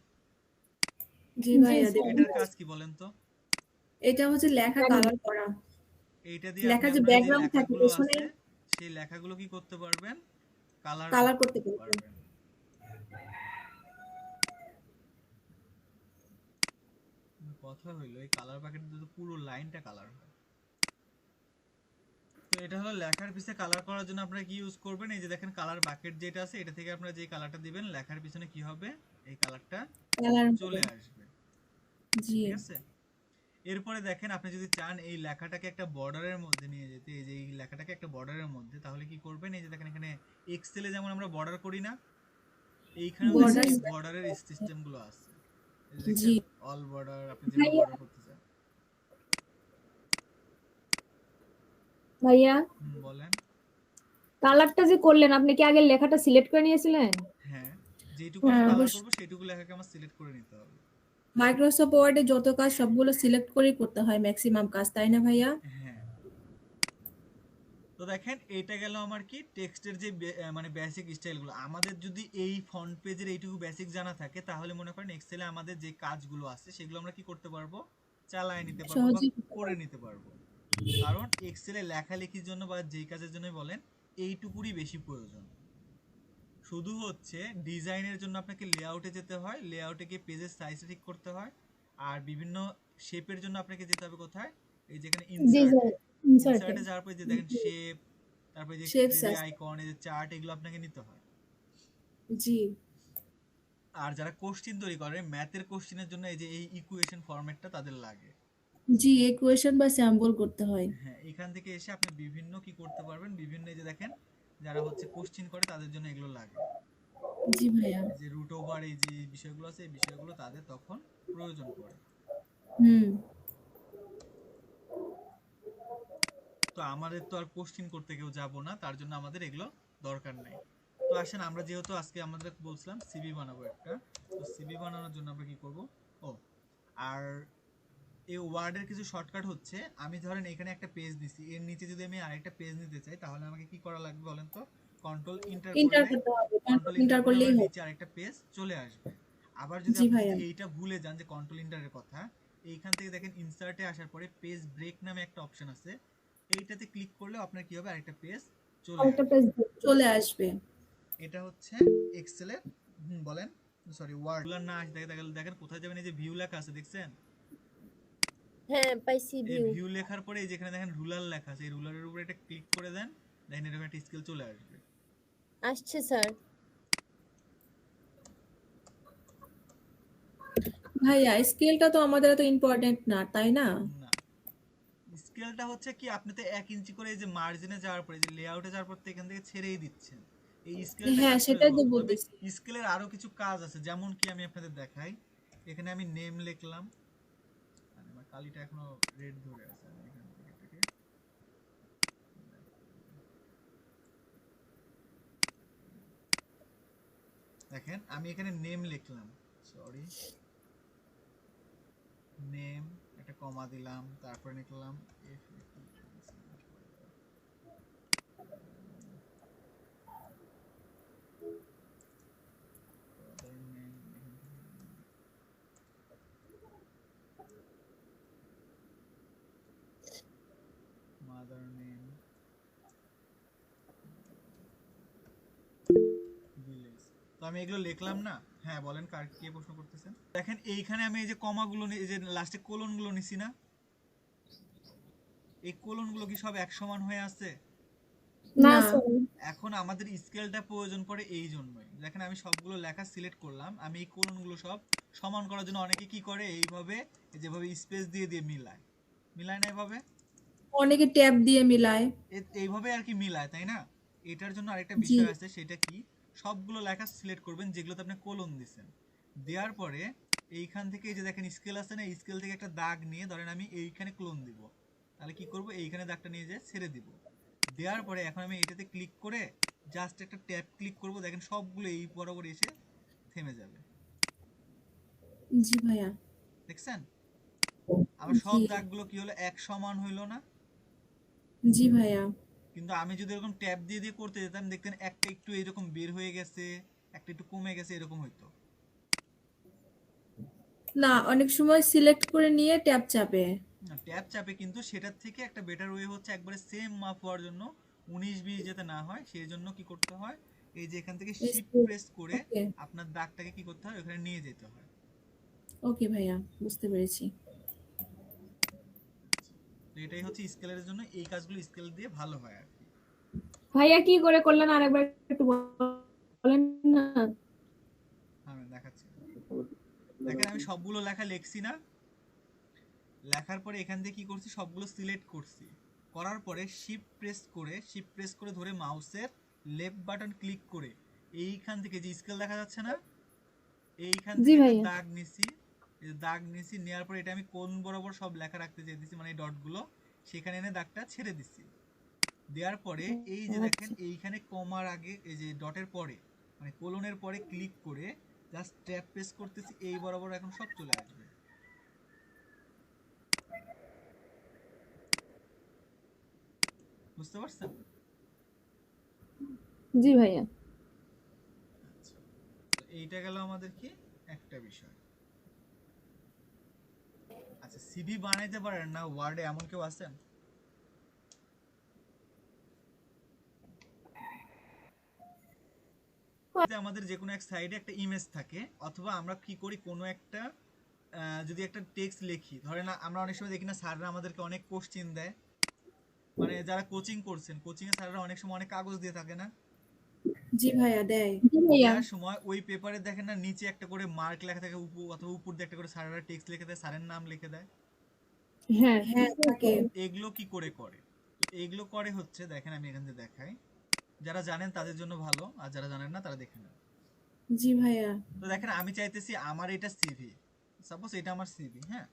জি জি ভাইয়া, স্যার। এটার দেখুন। কাজ কি বলেন তো? এটা হচ্ছে লেখা কালার করা। এইটা দিয়ে আপনি লেখা যে আপনার যে ব্যাকগ্রাউন্ড থাকে লেখাগুলো পেছনে আছে সেই লেখাগুলো কি করতে পারবেন, কালার কালার করতে করতে পারবেন। পারবেন। কথা হইলো এই কালার বাকেটে তো পুরো লাইনটা কালার হয়। তো এটা হলো লেখার পিছে কালার করার জন্য আপনারা কি ইউজ করবেন, এই যে দেখেন কালার বাকেট যেটা আছে এটা থেকে আপনারা যে কালারটা দিবেন লেখার পিছনে কি হবে এই কালারটা কালার চলে আসবে। জি ঠিক আছে, এরপরে দেখেন আপনি যদি চান এই লেখাটাকে একটা বর্ডারের মধ্যে নিয়ে যেতে, এই যে এই লেখাটাকে একটা বর্ডারের মধ্যে, তাহলে কি করবেন, এই যে দেখেন এখানে এক্সেলে যেমন আমরা বর্ডার করি না, এইখানেও Border দেখেন বর্ডারের সিস্টেম গুলো আছে। এই যে জি দেখেন অল বর্ডার, আপনি যেগুলো বর্ডার করতে চান। ভাইয়া বলেন। কালারটা যে করলেন আপনি কি আগে লেখাটা সিলেক্ট করে নিয়েছিলেন? হ্যাঁ, যেটুকু আমি কালার অবশ্যই। করব সেইটুকু লেখাকে আমার সিলেক্ট করে নিতে হবে। মাইক্রোসফট ওয়ার্ডে যত কাজ সবগুলো সিলেক্ট করেই করতে হয় ম্যাক্সিমাম কাজ, তাই না ভাইয়া? হ্যাঁ, তো দেখেন এটা গেল আমার কি টেক্সটের যে মানে বেসিক স্টাইলগুলো। আমাদের যদি এই ফন্ট পেজের এইটুকু বেসিক জানা থাকে তাহলে মনে করেন এক্সেলে আমাদের যে কাজগুলো আছে সেগুলো আমরা কি করতে পারবো, চালায় নিতে পারবো বা সহজেই করে নিতে পারবো। কারণ এক্সেলে লেখালেখির জন্য বা যেই কাজের জন্যই বলেন এইটুকুরই বেশি প্রয়োজন। শুধু হচ্ছে ডিজাইনের জন্য আপনাকে লেআউটে যেতে হয়, লেআউটে গিয়ে পেজের সাইজ ঠিক করতে হয়, আর বিভিন্ন শেপের জন্য আপনাকে যেতে হবে কোথায়, এই যেখানে ইনসার্টে, ইনসার্টে যাওয়ার পরে যে দেখেন শেপ, তারপরে যে শেপস 3D আছে আইকন, এই যে চার্ট, এগুলো আপনাকে নিতে হয়। জি আর যারা কোশ্চিন তৈরি করে ম্যাথের কোশ্চিনের জন্য এই যে এই ইকুয়েশন ফরম্যাটটা তাদের লাগে। জি ইকুয়েশন বা স্যাম্পল করতে হয়। হ্যাঁ, এখান থেকে এসে আপনি বিভিন্ন কি করতে পারবেন, বিভিন্ন এই যে দেখেন যারা হচ্ছে কোশ্চিন করে তাদের জন্য এগুলো লাগে। জি ভাইয়া। এই যে রুট ওভার, এই যে বিষয়গুলো আছে এই বিষয়গুলো তাদের তখন প্রয়োজন পড়ে। হুম তো আমাদের তো আর কোশ্চিন করতে কেউ যাব না, তার জন্য আমাদের এগুলো দরকার নেই। তো আসেন আমরা যেহেতু আজকে আমাদের বলছিলাম সিভি বানাবো একটা, তো সিভি বানানোর জন্য আমরা কি করব, ও আর এই ওয়ার্ডের কিছু শর্টকাট হচ্ছে, আমি ধরেন এখানে একটা পেজ দিছি, এর নিচে যদি আমি আরেকটা পেজ নিতে চাই তাহলে আমাকে কি করা লাগবে বলেন তো, কন্ট্রোল ইন্টার ইন্টার করলে, করতে হবে, কন্ট্রোল ইন্টার ইন্টার করলে করলেই আমার হবে। নিচে আরেকটা পেজ চলে আসবে। আবার যদি জি আপনি ভাইয়া। যদি এইটা ভুলে যান যে কন্ট্রোল ইন্টারের কথা, এইখান থেকে দেখেন ইনসার্টে আসার পরে পেজ ব্রেক নামে একটা অপশন আছে, এইটাতে ক্লিক করলে আপনার কি হবে আরেকটা পেজ চলে আরেকটা আসবে। পেজ চলে আসবে। এটা হচ্ছে এক্সেলের বলেন সরি ওয়ার্ড না আসে, দেখেন দেখেন কোথায় যাবেন, এই যে ভিউ লেখা আছে দেখছেন, হ্যাঁ পাইছি এই ভিউ। ভিউ লেখার পরে এই যেখানে দেখেন রুলার লেখা আছে, এই রুলারের উপরে এটা ক্লিক করে দেন, দেখেন এরকম একটা স্কেল চলে আসবে। আসছে স্যার। ভাইয়া স্কেলটা তো আমাদের এত ইম্পর্টেন্ট না, তাই না? না, স্কেলটা হচ্ছে কি আপনি তো 1 ইঞ্চি করে এই যে মার্জিনে যাওয়ার পরে যে লেআউটে যাওয়ার পর তো এখান থেকে ছেড়েই দিচ্ছেন, এই স্কেলটা হ্যাঁ কাজ করে সেটাই তো দেবো। তবে বলতেছি। স্কেলের আরো কিছু কাজ আছে, যেমন কি আমি আপনাদের দেখাই, এখানে আমি নেম লিখলাম, মানে আমার কালিটা এখনো রেড ধরে আছে, আমি এখান থেকে এটাকে দেখেন আমি এখানে নেম লিখলাম, সরি নেম, একটা কমা দিলাম, তারপরে লিখলাম মাদার নেম ভিলেজ। তো আমি এগুলো লিখলাম না, হ্যাঁ বলেন কার কে প্রশ্ন করতেছেন। দেখেন এইখানে আমি এই যে কমাগুলো এই যে লাস্টে কোলনগুলো নিছি না, এই কোলনগুলো কি সব এক সমান হয়ে আছে? না না স্যার। এখন আমাদের স্কেলটা প্রয়োজন পড়ে এই জন্যই। দেখেন আমি সবগুলো লেখা সিলেক্ট করলাম, আমি এই কোলনগুলো সব সমান করার জন্য অনেকে কি করে এইভাবে যেভাবে স্পেস দিয়ে দিয়ে মিলায়, মিলায় না এভাবে, অনেকে ট্যাব দিয়ে মিলায়। এইভাবে আর কি মিলায়, তাই না? এটার জন্য আরেকটা জি বিষয় আছে, সেটা কি, সবগুলো লেখা সিলেক্ট করবেন যেগুলোতে আপনি কোলন দিছেন, দেওয়ার পরে এইখান থেকে এই যে দেখেন স্কেল আছে না, স্কেল থেকে একটা দাগ নিয়ে ধরেন আমি এইখানে ক্লোন দিব, তাহলে কি করব, এইখানে দাগটা নিয়ে যেয়ে ছেড়ে দিব, দেওয়ার পরে এখন আমি এটাতে ক্লিক করে জাস্ট একটা ট্যাব ক্লিক করব, দেখেন সবগুলো এই বরাবর এসে থেমে যাবে, জি ভাইয়া। দেখছেন? আমার সব জি দাগগুলো কি হলো, এক সমান হইলো না? জি ভাইয়া। কিন্তু আমি যদি এরকম ট্যাব দিয়ে দিয়ে করতে যেতাম দেখতেন একটা একটু এরকম বের হয়ে গেছে, একটা একটু কমে গেছে, এরকম হইতো। না অনেক সময় সিলেক্ট করে নিয়ে ট্যাব চাপে। না, ট্যাব চাপে, কিন্তু সেটার থেকে একটা বেটার ওয়ে হচ্ছে একবারে সেম মাপ হওয়ার জন্য 19-20 যাতে না হয় সেই জন্য কি করতে হয়, এই যে এখান থেকে শিফট প্রেস করে ওকে আপনার দাগটাকে কি করতে হয় ওখানে নিয়ে যেতে হয়। ওকে ভাইয়া বুঝতে পেরেছি। তো এটাই হচ্ছে স্কেলের জন্য, এই কাজগুলো স্কেল দিয়ে ভালো হয় আর কি। ভাইয়া কি করে করলেন আরেকবার একটু বলেন না? আমি দেখাচ্ছি। দেখেন আমি সবগুলো লেখা লিখছি না, লেখার পরে এখান থেকে কি করছি, সবগুলো সিলেক্ট করছি, করার পরে শিফট প্রেস করে ধরে মাউসের লেফট বাটন ক্লিক করে এইখান থেকে যে স্কেল দেখা যাচ্ছে না, এইখান জি থেকে একটা ভাইয়া। দাগ নিছি, এই যে দাগ নিছি, নেওয়ার পরে এটা আমি কোন বরাবর সব লেখা রাখতে চাইতেছি, মানে এই ডটগুলো, সেখানে এনে দাগটা ছেড়ে দিছি। দেওয়ার পরে এই যে দেখেন আচ্ছা। এইখানে কমার আগে এই যে ডটের পরে মানে কোলনের পরে ক্লিক করে জাস্ট ট্যাপ প্রেস করতেছি, এই বরাবর এখন সব চলে আসবে। বুঝতে পারছেন? জি ভাইয়া। আচ্ছা, তো এইটা গেল আমাদের কি একটা বিষয়। আচ্ছা, সিভি বানাইতে পারেন না ওয়ার্ডে, এমন কেউ আছেন? আমাদের যে কোনো এক সাইডে একটা ইমেজ থাকে, অথবা আমরা কি করি, কোনো একটা যদি একটা টেক্সট লিখি, ধরেন আমরা অনেক সময় দেখি না স্যাররা আমাদেরকে অনেক কোশ্চেন দেয়, মানে যারা কোচিং করছেন, কোচিং এ স্যাররা অনেক সময় অনেক কাগজ দিয়ে থাকে না, জি ভাইয়া দেয়। জি ভাইয়া। দেওয়ার সময় ওই পেপারে দেখেন না নিচে একটা করে মার্ক লেখা থাকে, অথবা উপর দিয়ে একটা করে স্যাররা টেক্সট লিখে দেয়, স্যারের নাম লিখে দেয়। হ্যাঁ হ্যাঁ থাকে। এগুলো কি করে করে? তো এগুলো করে হচ্ছে, দেখেন আমি এখান থেকে দেখাই, যারা জানেন তাদের জন্য ভালো, আর যারা জানেন না তারা দেখে নেন। জি ভাইয়া। তো দেখেন আমি চাইতেছি আমার এটা সিভি, সাপোজ এটা আমার সিভি, হ্যাঁ,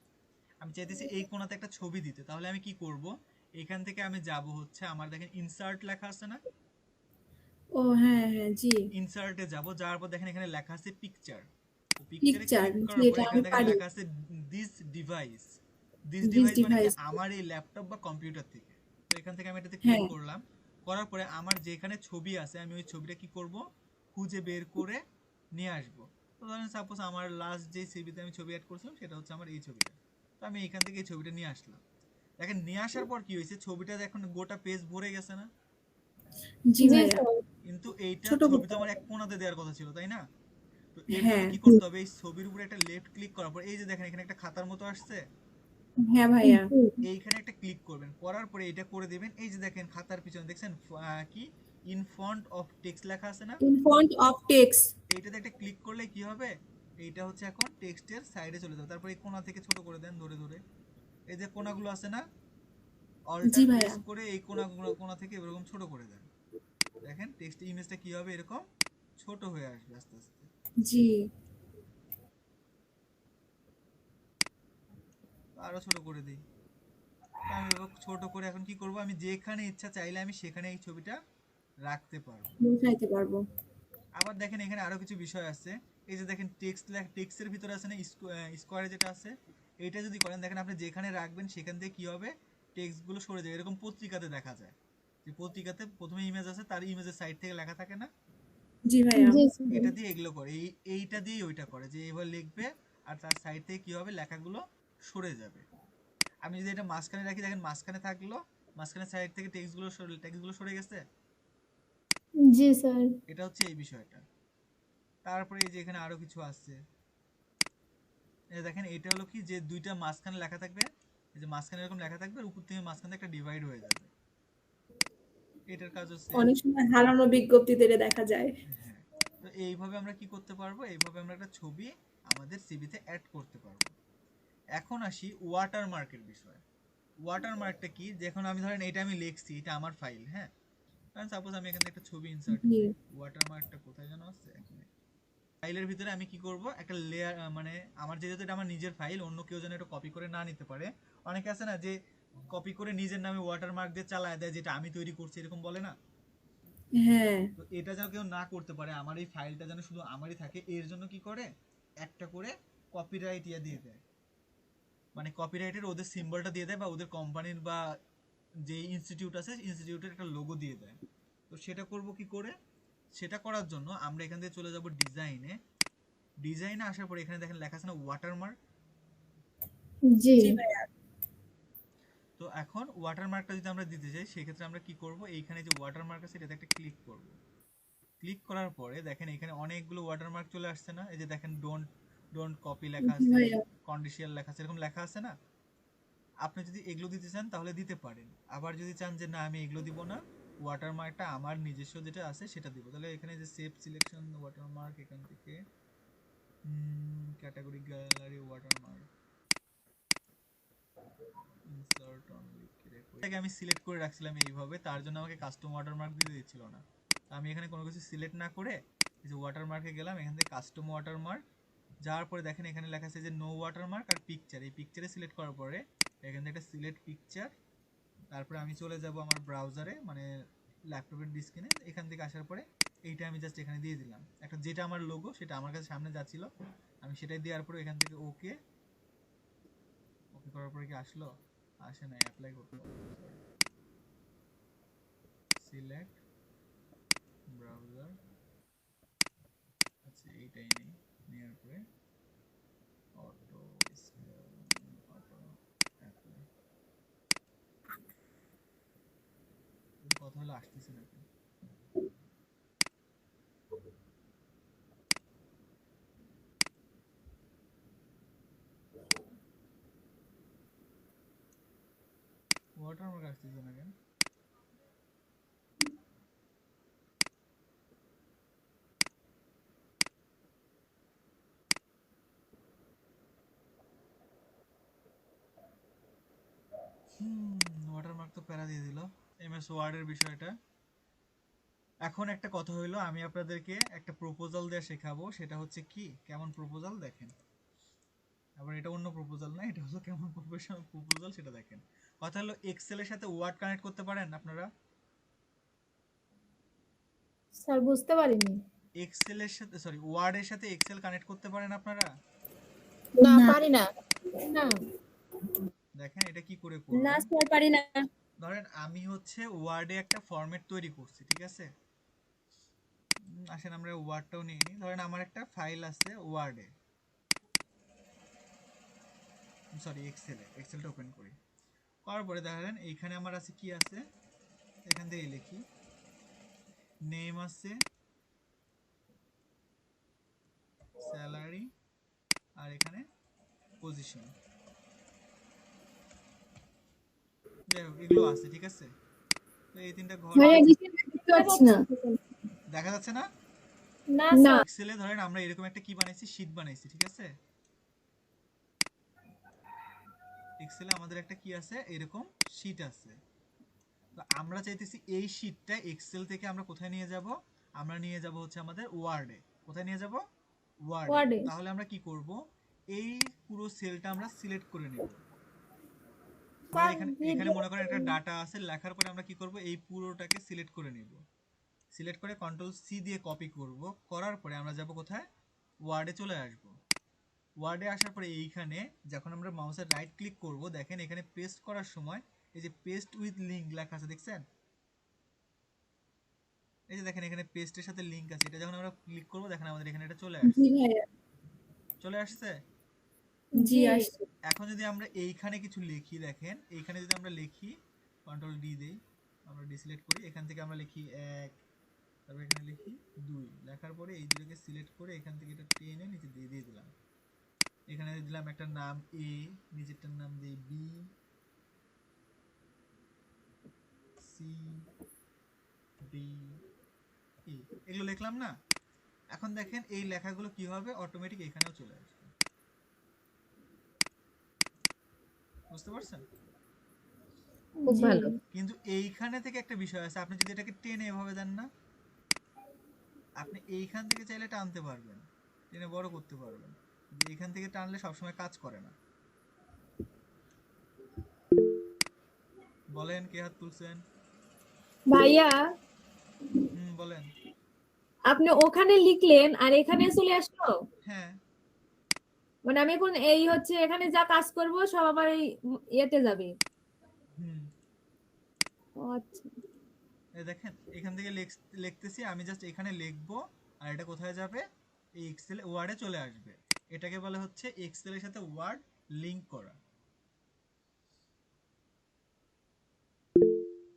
আমি চাইতেছি এই কোণাতে একটা ছবি দিতে, তাহলে আমি কি করব, এখান থেকে আমি যাব হচ্ছে, আমার দেখেন ইনসার্ট লেখা আছে না, ও হ্যাঁ হ্যাঁ জি। ইনসার্টে যাব, যাওয়ার পর দেখেন এখানে লেখা আছে পিকচার, তো পিকচারে পিকচার ক্লিক জি করার পরে এটা এখানে আমি দেখেন পারি। লেখা আছে this device. This this device মানে কি, ডিভাইস। আমার এই ল্যাপটপ বা কম্পিউটার থেকে। তো এখান থেকে আমি এটাতে ক্লিক হ্যাঁ করলাম, করার পরে আমার যেখানে ছবি আছে আমি ওই ছবিটা কি করব, খুঁজে বের করে নিয়ে আসব। তো ধরেন সাপোজ আমার লাস্ট যে সিভিতে আমি ছবি অ্যাড করছিলাম সেটা হচ্ছে আমার এই ছবিটা, তো আমি এখান থেকে এই ছবিটা নিয়ে আসলাম। দেখেন নিয়ে আসার পর কি হয়েছে, ছবিটা এখন গোটা পেজ ভরে গেছে না, জি জি ভাইয়া। স্যার। কিন্তু এইটা ছোট ছবি করতে তো আমার হবে। এক কোণাতে দেওয়ার কথা ছিল, তাই না? তো এর জন্য হ্যাঁ কি করতে হবে, এই ছবির উপরে একটা লেফট ক্লিক করার পর এই যে দেখেন এখানে একটা খাতার মতো আসছে, হ্যাঁ ভাইয়া। এইখানে একটা ক্লিক করবেন, করার পরে এটা করে দিবেন, এই যে দেখেন খাতার পিছনে দেখছেন কি ইন ফন্ট অফ টেক্সট লেখা আছে না, ইন ফন্ট অফ টেক্সট। এইটাতে একটা ক্লিক করলে কি হবে, এইটা হচ্ছে এখন টেক্সটের সাইডে চলে যাবে। তারপর এই কোণা থেকে ছোট করে দেন ধরে ধরে, এই যে কোণাগুলো আছে না, জি অল্টার ভাইয়া। প্রেস করে এই কোণাগুলো কোণা থেকে এরকম ছোট করে দেন, দেখেন টেক্সট ইমেজটা কি হবে, এরকম ছোট হয়ে আসবে আস্তে আস্তে। জি আরো ছোট করে দিই, তো আমি এবার ছোট করে এখন কি করব, আমি যেখানে ইচ্ছা চাইলে আমি সেখানে এই ছবিটা রাখতে পারবো। বুঝাইতে পারবো। আবার দেখেন এখানে আরো কিছু বিষয় আছে, এই যে দেখেন টেক্সটের ভিতরে আছে না স্কোয়ারে যেটা আছে, এইটা যদি করেন দেখেন আপনি যেখানে রাখবেন সেখান থেকে কি হবে, টেক্সট গুলো সরে যায়, এরকম পত্রিকাতে দেখা যায়, যে পত্রিকাতে প্রথমে ইমেজ আছে, তার ইমেজের সাইড থেকে লেখা থাকে না, জি ভাইয়া। জি স্যার। এটা দিয়ে এগুলো করে, এইটা দিয়েই ওইটা করে, যে এবার লিখবে আর তার সাইড থেকে কি হবে, লেখাগুলো সরে যাবে। আমি যদি এটা মাঝখানে রাখি, দেখেন মাঝখানে থাকলো, মাঝখানে সাইড থেকে টেক্সটগুলো সরে গেছে, জি স্যার। এটা হচ্ছে এই বিষয়টা। তারপরে এই যে এখানে আরো কিছু আছে, এই দেখেন এটা হলো কি, যে দুইটা মাঝখানে লেখা থাকবে, এই যে মাঝখানে এরকম লেখা থাকবে, আর উপর থেকে মাঝখানে একটা ডিভাইড হয়ে যাবে, এটার কাজও সেম। অনেক সময় হারানো বিজ্ঞপ্তিতে এটা দেখা যায়। হ্যাঁ, তো এইভাবে আমরা কি করতে পারবো, এইভাবে আমরা একটা ছবি আমাদের সিভিতে অ্যাড করতে পারবো। এখন আসি ওয়াটারমার্কের বিষয়ে। ওয়াটারমার্কটা কি, যখন আমি ধরেন এটা আমি লিখছি, এটা আমার ফাইল, হ্যাঁ, কারণ সাপোজ আমি এখানে একটা ছবি ইনসার্ট জি করি, ওয়াটারমার্কটা কোথায় যেন আছে, ফাইলের ভিতরে আমি কি করব, একটা লেয়ার, মানে আমার যেহেতু এটা আমার নিজের ফাইল, অন্য কেউ যেন এটা কপি করে না নিতে পারে। অনেকে আছে না যে কপি করে নিজের নামে ওয়াটারমার্ক দিয়ে চালায় দেয়, যেটা আমি তৈরি করছি এরকম বলে না, হ্যাঁ তো এটা যেন কেউ না করতে পারে, আমার এই ফাইলটা যেন শুধু আমারই থাকে, এর জন্য কি করে, একটা করে কপিরাইট ইয়া দিয়ে দেয়, মানে কপিরাইটের ওদের সিম্বলটা দিয়ে দেয়, বা ওদের কোম্পানির বা যে ইনস্টিটিউট আছে ইনস্টিটিউটের একটা লোগো দিয়ে দেয়। তো সেটা করব কি করে, সেটা করার জন্য আমরা এখান থেকে চলে যাব ডিজাইনে, ডিজাইনে আসার পরে এখানে দেখেন লেখা আছে না ওয়াটারমার্ক, জি। জি ভাইয়া। তো এখন ওয়াটারমার্কটা যদি আমরা দিতে চাই সেক্ষেত্রে আমরা কি করব, এইখানে যে ওয়াটারমার্ক আছে এটাতে একটা ক্লিক করব, ক্লিক করার পরে দেখেন এখানে অনেকগুলো ওয়াটারমার্ক চলে আসছে না, এই যে দেখেন ডোন্ট কপি লেখা জি আছে, ভাইয়া। কন্ডিশনাল লেখা আছে, এরকম লেখা আছে না, আপনি যদি এগুলো দিতে চান তাহলে দিতে পারেন, আবার যদি চান যে না আমি এগুলো দিব না, ওয়াটারমার্কটা আমার নিজস্ব যেটা আছে সেটা দিব, তাহলে এখানে যে সেভ সিলেকশন ওয়াটারমার্ক, এখান থেকে category gallery watermark insert only এটাকে আমি সিলেক্ট করে রাখছিলাম এইভাবে, তার জন্য আমাকে কাস্টম ওয়াটারমার্ক দিতে দিচ্ছিল না। আমি এখানে কোনো কিছু সিলেক্ট না করে এই যে ওয়াটারমার্কে গেলাম, এখান থেকে কাস্টম ওয়াটারমার্ক যাওয়ার পরে দেখেন এখানে লেখা আছে যে নো ওয়াটারমার্ক আর পিকচার, এই পিকচারে সিলেক্ট করার পরে এখান থেকে একটা সিলেক্ট পিকচার, তারপরে আমি চলে যাব আমার ব্রাউজারে মানে ল্যাপটপের ডিসপ্লে, এখান থেকে আসার পরে এইটা আমি জাস্ট এখানে দিয়ে দিলাম একটা, যেটা আমার লোগো সেটা আমার কাছে সামনে যাচ্ছিল, আমি সেটাই দেওয়ার পরে এখান থেকে ওকে ওকে করার পরে কি আসলো, আসে না, অ্যাপ্লাই করতে হবে, সিলেক্ট ব্রাউজার, আচ্ছা এইটাই নেই, নেওয়ার পরে অটো অটো অ্যাপ্লাই, কথা হলো আসতেছে না কেন? ওয়াটারমার্ক আসতেছে না কেন? ওয়াটারমার্ক তো প্যারা দিয়ে দিল এমএস ওয়ার্ডের বিষয়টা। এখন একটা কথা হইলো, আমি আপনাদেরকে একটা প্রপোজাল দিয়ে শেখাবো, সেটা হচ্ছে কি কেমন প্রপোজাল দেখেন, আবার এটা অন্য প্রপোজাল না, এটা হলো কেমন প্রফেশনাল প্রপোজাল সেটা দেখেন। কথা হলো এক্সেলের সাথে ওয়ার্ড কানেক্ট করতে পারেন আপনারা? স্যার বুঝতে পারিনি। এক্সেলের সাথে সরি ওয়ার্ডের সাথে এক্সেল কানেক্ট করতে পারেন আপনারা? না না। পারি না। না দেখেন এটা কি করে করবেন। না স্যার পারি না। ধরেন আমি হচ্ছে ওয়ার্ডে একটা ফরম্যাট তৈরি করছি, ঠিক আছে? আসেন আমরা ওয়ার্ডটাও নিয়ে নিই। ধরেন আমার একটা ফাইল আছে ওয়ার্ডে, সরি এক্সেলটা ওপেন করি, করার পরে দেখেন এইখানে আমার আছে কি আছে, এখান থেকে লিখি নেম আছে, স্যালারি, আর এখানে পজিশন, যাই হোক এগুলো আছে, ঠিক আছে? তো এই তিনটা ঘর ভাইয়া নিচে দেখতে পাচ্ছি না। দেখা যাচ্ছে না? না না স্যার। এক্সেলে ধরেন আমরা এরকম একটা কি বানাইছি, শীট বানাইছি, ঠিক আছে? এক্সেলে আমাদের একটা কি আছে, এরকম শীট আছে। তো আমরা চাইতেছি এই শীটটা এক্সেল থেকে আমরা কোথায় নিয়ে যাব, আমরা নিয়ে যাব হচ্ছে আমাদের ওয়ার্ডে। কোথায় নিয়ে যাব? ওয়ার্ডে। ওয়ার্ডে। তাহলে আমরা কি করব, এই পুরো সেলটা আমরা সিলেক্ট করে নেব। স্যার, এখানে এখানে মনে করেন একটা ডাটা আছে, লেখার পরে আমরা কি করব, এই পুরোটাকে সিলেক্ট করে নেব, সিলেক্ট করে কন্ট্রোল সি দিয়ে কপি করব, করার পরে আমরা যাব কোথায়, ওয়ার্ডে চলে আসব। ওয়ার্ডে আসার পরে এইখানে যখন আমরা মাউসের রাইট ক্লিক করব, দেখেন এখানে পেস্ট করার সময় এই যে পেস্ট উইথ লিংক লেখা আছে, দেখছেন? এই যে দেখেন এখানে পেস্টের সাথে লিংক আছে, এটা যখন আমরা ক্লিক করব দেখেন আমাদের এখানে এটা চলে আসছে। জি ভাইয়া। চলে আসছে? জি আসছে। এখন যদি আমরা এইখানে কিছু লিখি, দেখেন এইখানে যদি আমরা লিখি, কন্ট্রোল ডি দেই, আমরা ডিসিলেক্ট করি, এখান থেকে আমরা লিখি 1, তারপর এখানে লিখি 2, লেখার পরে এই দুটোকে সিলেক্ট করে এখান থেকে এটা টেনে নিচে দিয়ে দিয়ে দিলাম, এখানে দিলাম একটা নাম এ, নিচেরটার নাম দিই বি, সি, ডি, ই, এগুলো লিখলাম না? এখন দেখেন এই লেখাগুলো কি হবে, অটোমেটিক এখানেও চলে আসবে। বুঝতে পারছেন? খুব ভালো। কিন্তু এইখানে থেকে একটা বিষয় আছে, আপনি যদি এটাকে টেনে এভাবে দেন না, আপনি এইখান থেকে চাইলে টানতে পারবেন, টেনে বড় করতে পারবেন, কিন্তু এইখান থেকে টানলে সবসময় কাজ করে না। বলেন কে হাত তুলছেন? ভাইয়া বলেন। আপনি ওখানে লিখলেন আর এখানে চলে আসলো। হ্যাঁ, মানে আমি এখন এই হচ্ছে এখানে যা কাজ করব সব আবার এই ইয়েতে যাবে। ও আচ্ছা। এই দেখেন এখান থেকে লিখতেছি আমি, জাস্ট এখানে লিখবো আর এটা কোথায় যাবে, এই এক্সেল ওয়ার্ডে চলে আসবে। এটাকে বলে হচ্ছে এক্সেলের সাথে ওয়ার্ড লিংক করা।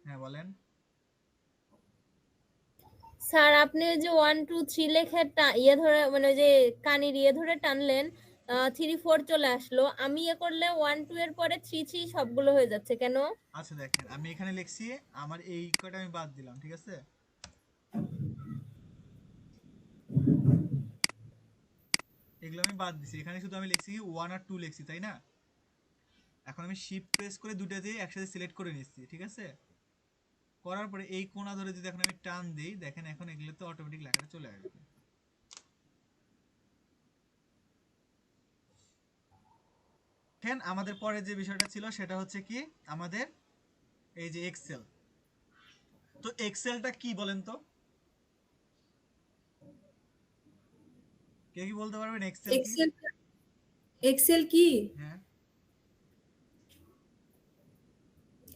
হ্যাঁ বলেন। স্যার আপনি যে 1 2 3 লেখে ইয়ে ধরে মানে ওই যে কানির ইয়ে ধরে টানলেন, 3 4 চলে আসলো, আমি এ করলে 1 2 এর পরে 3 3 সবগুলো হয়ে যাচ্ছে কেন? আচ্ছা দেখেন আমি এখানে লিখছি আমার এই কয়টা আমি বাদ দিলাম, ঠিক আছে? এগুলো আমি বাদ দিছি, এখানে শুধু আমি লিখছি কি 1 আর 2 লিখছি, তাই না? এখন আমি শিফট প্রেস করে দুটো দিয়ে একসাথে সিলেক্ট করে নিচ্ছি, ঠিক আছে? করার পরে এই কোণা ধরে যদি এখন আমি টান দেই, দেখেন এখন এগুলোতে অটোমেটিক লেখাটা চলে আসবে। দেখেন আমাদের পরে যে বিষয়টা ছিল সেটা হচ্ছে কি আমাদের এই যে এক্সেল। তো এক্সেলটা কি বলেন তো, কে কি বলতে পারবেন এক্সেল কি? এক্সেল এক্সেল কি? হ্যাঁ,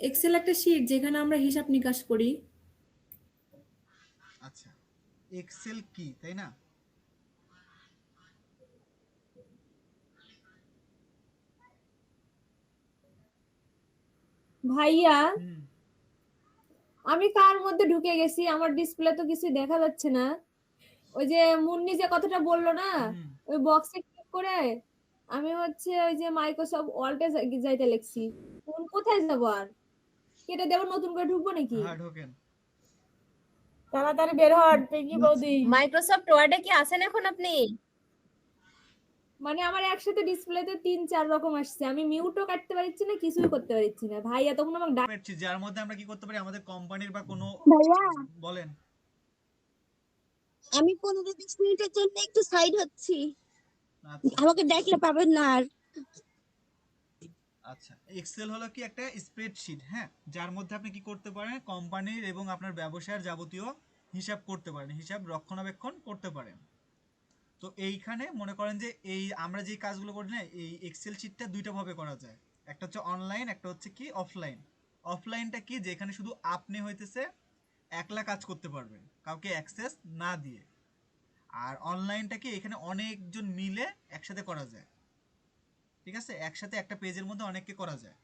এক্সেল একটা শীট যেখানে আমরা হিসাব নিকাশ করি। আচ্ছা, এক্সেল কি, তাই না? ভাইয়া, হুম। আমি কার মধ্যে ঢুকে গেছি, আমার ডিসপ্লে তো কিছু দেখা যাচ্ছে না। ওই যে মুন্নি যে কথাটা বললো না, হুম। ওই বক্সে ক্লিক করে আমি হচ্ছে ওই যে মাইক্রোসফট ওয়ার্ডে যাইতে লিখছি। কোন কোথায় যাব আর? কেটে দেব, নতুন করে ঢুকবো নাকি? হ্যাঁ ঢোকেন। তাড়াতাড়ি বের হন পিঙ্কি বৌদি। মাইক্রোসফট ওয়ার্ডে কি আছেন এখন আপনি? মানে আমার একসাথে ডিসপ্লেতে 3 4 রকম আসছে, আমি মিউটও কাটতে পারছি না, কিছুই করতে পারছি না। ভাইয়া তখন আমাকে পারছি, যার মধ্যে আমরা কি করতে পারি আমাদের কোম্পানির বা কোনো, ভাইয়া বলেন। আমি 15 20 মিনিটের জন্য একটু সাইড হচ্ছি, আচ্ছা আমাকে ডাকলে পাবেন না আর। আচ্ছা, এক্সেল হলো কি একটা স্প্রেডশিট, হ্যাঁ, যার মধ্যে আপনি কি করতে পারেন কোম্পানির এবং আপনার ব্যবসায়ের যাবতীয় হিসাব করতে পারেন, হিসাব রক্ষণাবেক্ষণ করতে পারেন। তো এইখানে মনে করেন যে এই আমরা যে কাজগুলো করি না, এই এক্সেল শিটটা দুইটা ভাবে করা যায়। একটা হচ্ছে অনলাইন, একটা হচ্ছে কি অফলাইন। অফলাইনটা কি, যেখানে শুধু আপনি হইতেছে একলা কাজ করতে পারবেন কাউকে অ্যাক্সেস না দিয়ে। আর অনলাইনটা কি, এখানে অনেকজন মিলে একসাথে করা যায়, ঠিক আছে? একসাথে একটা পেজের মধ্যে অনেককে করা যায়।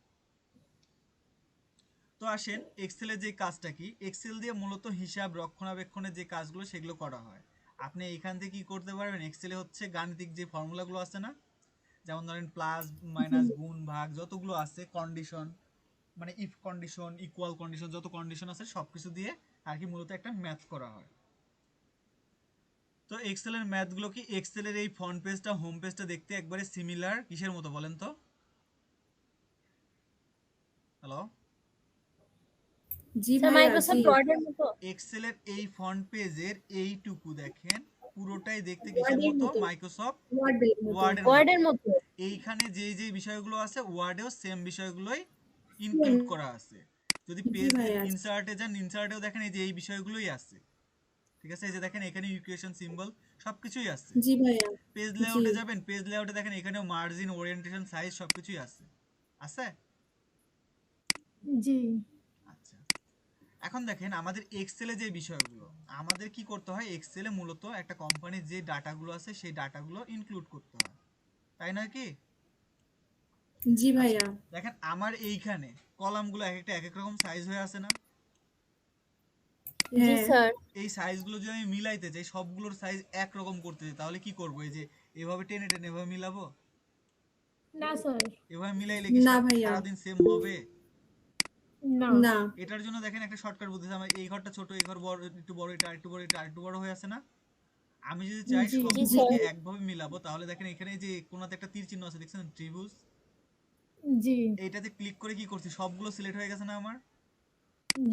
তো আসেন এক্সেলের যে কাজটা কি, এক্সেল দিয়ে মূলত হিসাব রক্ষণাবেক্ষণের যে কাজগুলো সেগুলো করা হয়। আপনি এখান থেকে কি করতে পারবেন, এক্সেলে হচ্ছে গাণিতিক যে ফর্মুলাগুলো আছে না, যেমন ধরেন প্লাস মাইনাস গুণ ভাগ যতগুলো আছে, কন্ডিশন মানে ইফ কন্ডিশন, ইকুয়াল কন্ডিশন, যত কন্ডিশন আছে সবকিছু দিয়ে আর কি মূলত একটা ম্যাথ করা হয়। তো এক্সেলের ম্যাথগুলো কি, এক্সেলের এই ফ্রন্ট পেজটা হোম পেজটা দেখতে একবারে সিমিলার কিসের মতো বলেন তো? হ্যালো, জি স্যার ভাইয়া, জি। মাইক্রোসফট ওয়ার্ডের মতো। এক্সেলের এই ফ্রন্ট পেজের এইটুকু দেখেন পুরোটাই দেখতে কিসের ওয়ার্ডের মতো, মতো, মাইক্রোসফট ওয়ার্ডের মতো। ওয়ার্ডের ওয়ার্ডের মতো। মতো। এইখানে যেই যেই বিষয়গুলো আছে ওয়ার্ডেও সেম বিষয়গুলোই ইনক্লুড করা আছে। যদি জি পেজ ভাইয়া। ইনসার্টে যান, ইনসার্টেও দেখেন এই যে এই বিষয়গুলোই আছে, ঠিক আছে? এই যে দেখেন এখানে ইকুয়েশন সিম্বল সবকিছুই আছে। জি ভাইয়া। পেজ জি লেআউটে যাবেন, পেজ লেআউটে দেখেন এখানেও মার্জিন, ওরিয়েন্টেশন, সাইজ সবকিছুই আছে, আছে? জি আচ্ছা, এখন দেখেন আমাদের এক্সেলে যে বিষয়গুলো আমাদের কি করতে হয়, এক্সেলে মূলত একটা কোম্পানির যে ডাটাগুলো আছে সেই ডাটাগুলো ইনক্লুড করতে হয়, তাই নয় কি? জি আচ্ছা ভাইয়া। দেখেন আমার এইখানে কলামগুলো এক একটা এক এক রকম সাইজ হয়ে আছে না? জি হ্যাঁ। স্যার। এই সাইজগুলো যদি আমি মিলাইতে চাই, সবগুলোর সাইজ একরকম করতে চাই, তাহলে কি করবো? এই যে এভাবে টেনে টেনে এভাবে মিলাবো? না স্যার, এভাবে মিলাইলে কি না ভাইয়া। সারাদিন সেম হবে? না না। এটার জন্য দেখেন একটা শর্টকাট বলতেছে, আমার এই ঘরটা ছোট, এই ঘর বড়, একটু বড়, এটা আরেকটু বড়, এটা আরেকটু বড় হয়ে আছে না? আমি যদি চাই জি জি সবগুলোকে স্যার। একভাবে মিলাবো, তাহলে দেখেন এখানে যে কোনাতে একটা তীর চিহ্ন আছে দেখছেন, ত্রিভুজ, জি এইটাতে ক্লিক করে কি করছি, সবগুলো সিলেক্ট হয়ে গেছে না আমার?